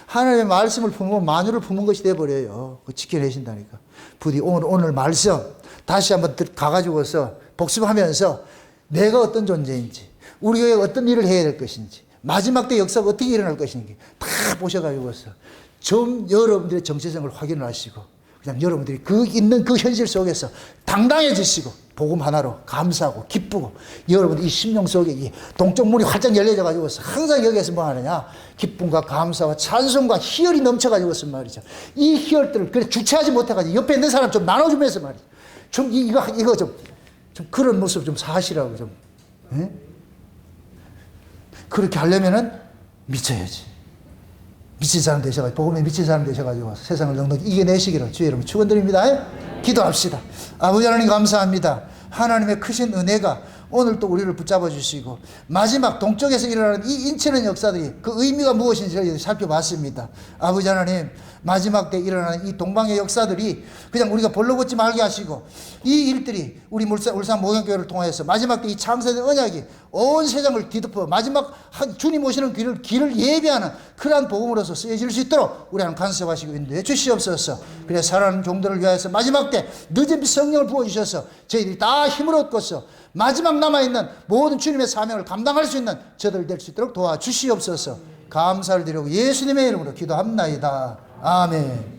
하나님의 말씀을 품으면 만유를 품은 것이 되어버려요. 지켜내신다니까. 부디 오늘 말씀 다시 한번 가가지고서 복습하면서 내가 어떤 존재인지, 우리 교회가 어떤 일을 해야 될 것인지, 마지막 때 역사가 어떻게 일어날 것인지 다 보셔가지고서 좀 여러분들의 정체성을 확인을 하시고, 그냥 여러분들이 있는 그 현실 속에서 당당해지시고, 복음 하나로 감사하고 기쁘고, 여러분들 이 심령 속에 이 동쪽 문이 활짝 열려져 가지고서 항상 여기에서 뭐 하느냐, 기쁨과 감사와 찬송과 희열이 넘쳐 가지고서 말이죠. 이 희열들을 그래 주체하지 못해 가지고 옆에 있는 사람 좀 나눠주면서 말이죠. 좀 이거 좀 그런 모습 좀 사시라고 좀. 예? 그렇게 하려면은 미쳐야지. 미친 사람 되셔가지고, 복음에 미친 사람 되셔가지고 세상을 넉넉히 이겨내시기를 주의 이름으로 축원드립니다. 기도합시다. 아버지 하나님 감사합니다. 하나님의 크신 은혜가 오늘 또 우리를 붙잡아 주시고, 마지막 동쪽에서 일어나는 이 인치는 역사들이 그 의미가 무엇인지 저희들이 살펴봤습니다. 아버지 하나님, 마지막 때 일어나는 이 동방의 역사들이 그냥 우리가 볼로 보지 말게 하시고, 이 일들이 우리 울산 목양교회를 통해서 마지막 때 이 창세된 언약이 온 세상을 뒤덮어 마지막 주님 오시는 길을 예비하는 그러한 복음으로서 쓰여질 수 있도록 우리 하나님 간섭하시고 인도해 주시옵소서. 그래 사랑하는 종들을 위하여서 마지막 때 늦은 성령을 부어주셔서 저희들이 다 힘을 얻고서 마지막 남아있는 모든 주님의 사명을 감당할 수 있는 저들 될 수 있도록 도와주시옵소서. 감사를 드리고 예수님의 이름으로 기도합나이다. 아멘.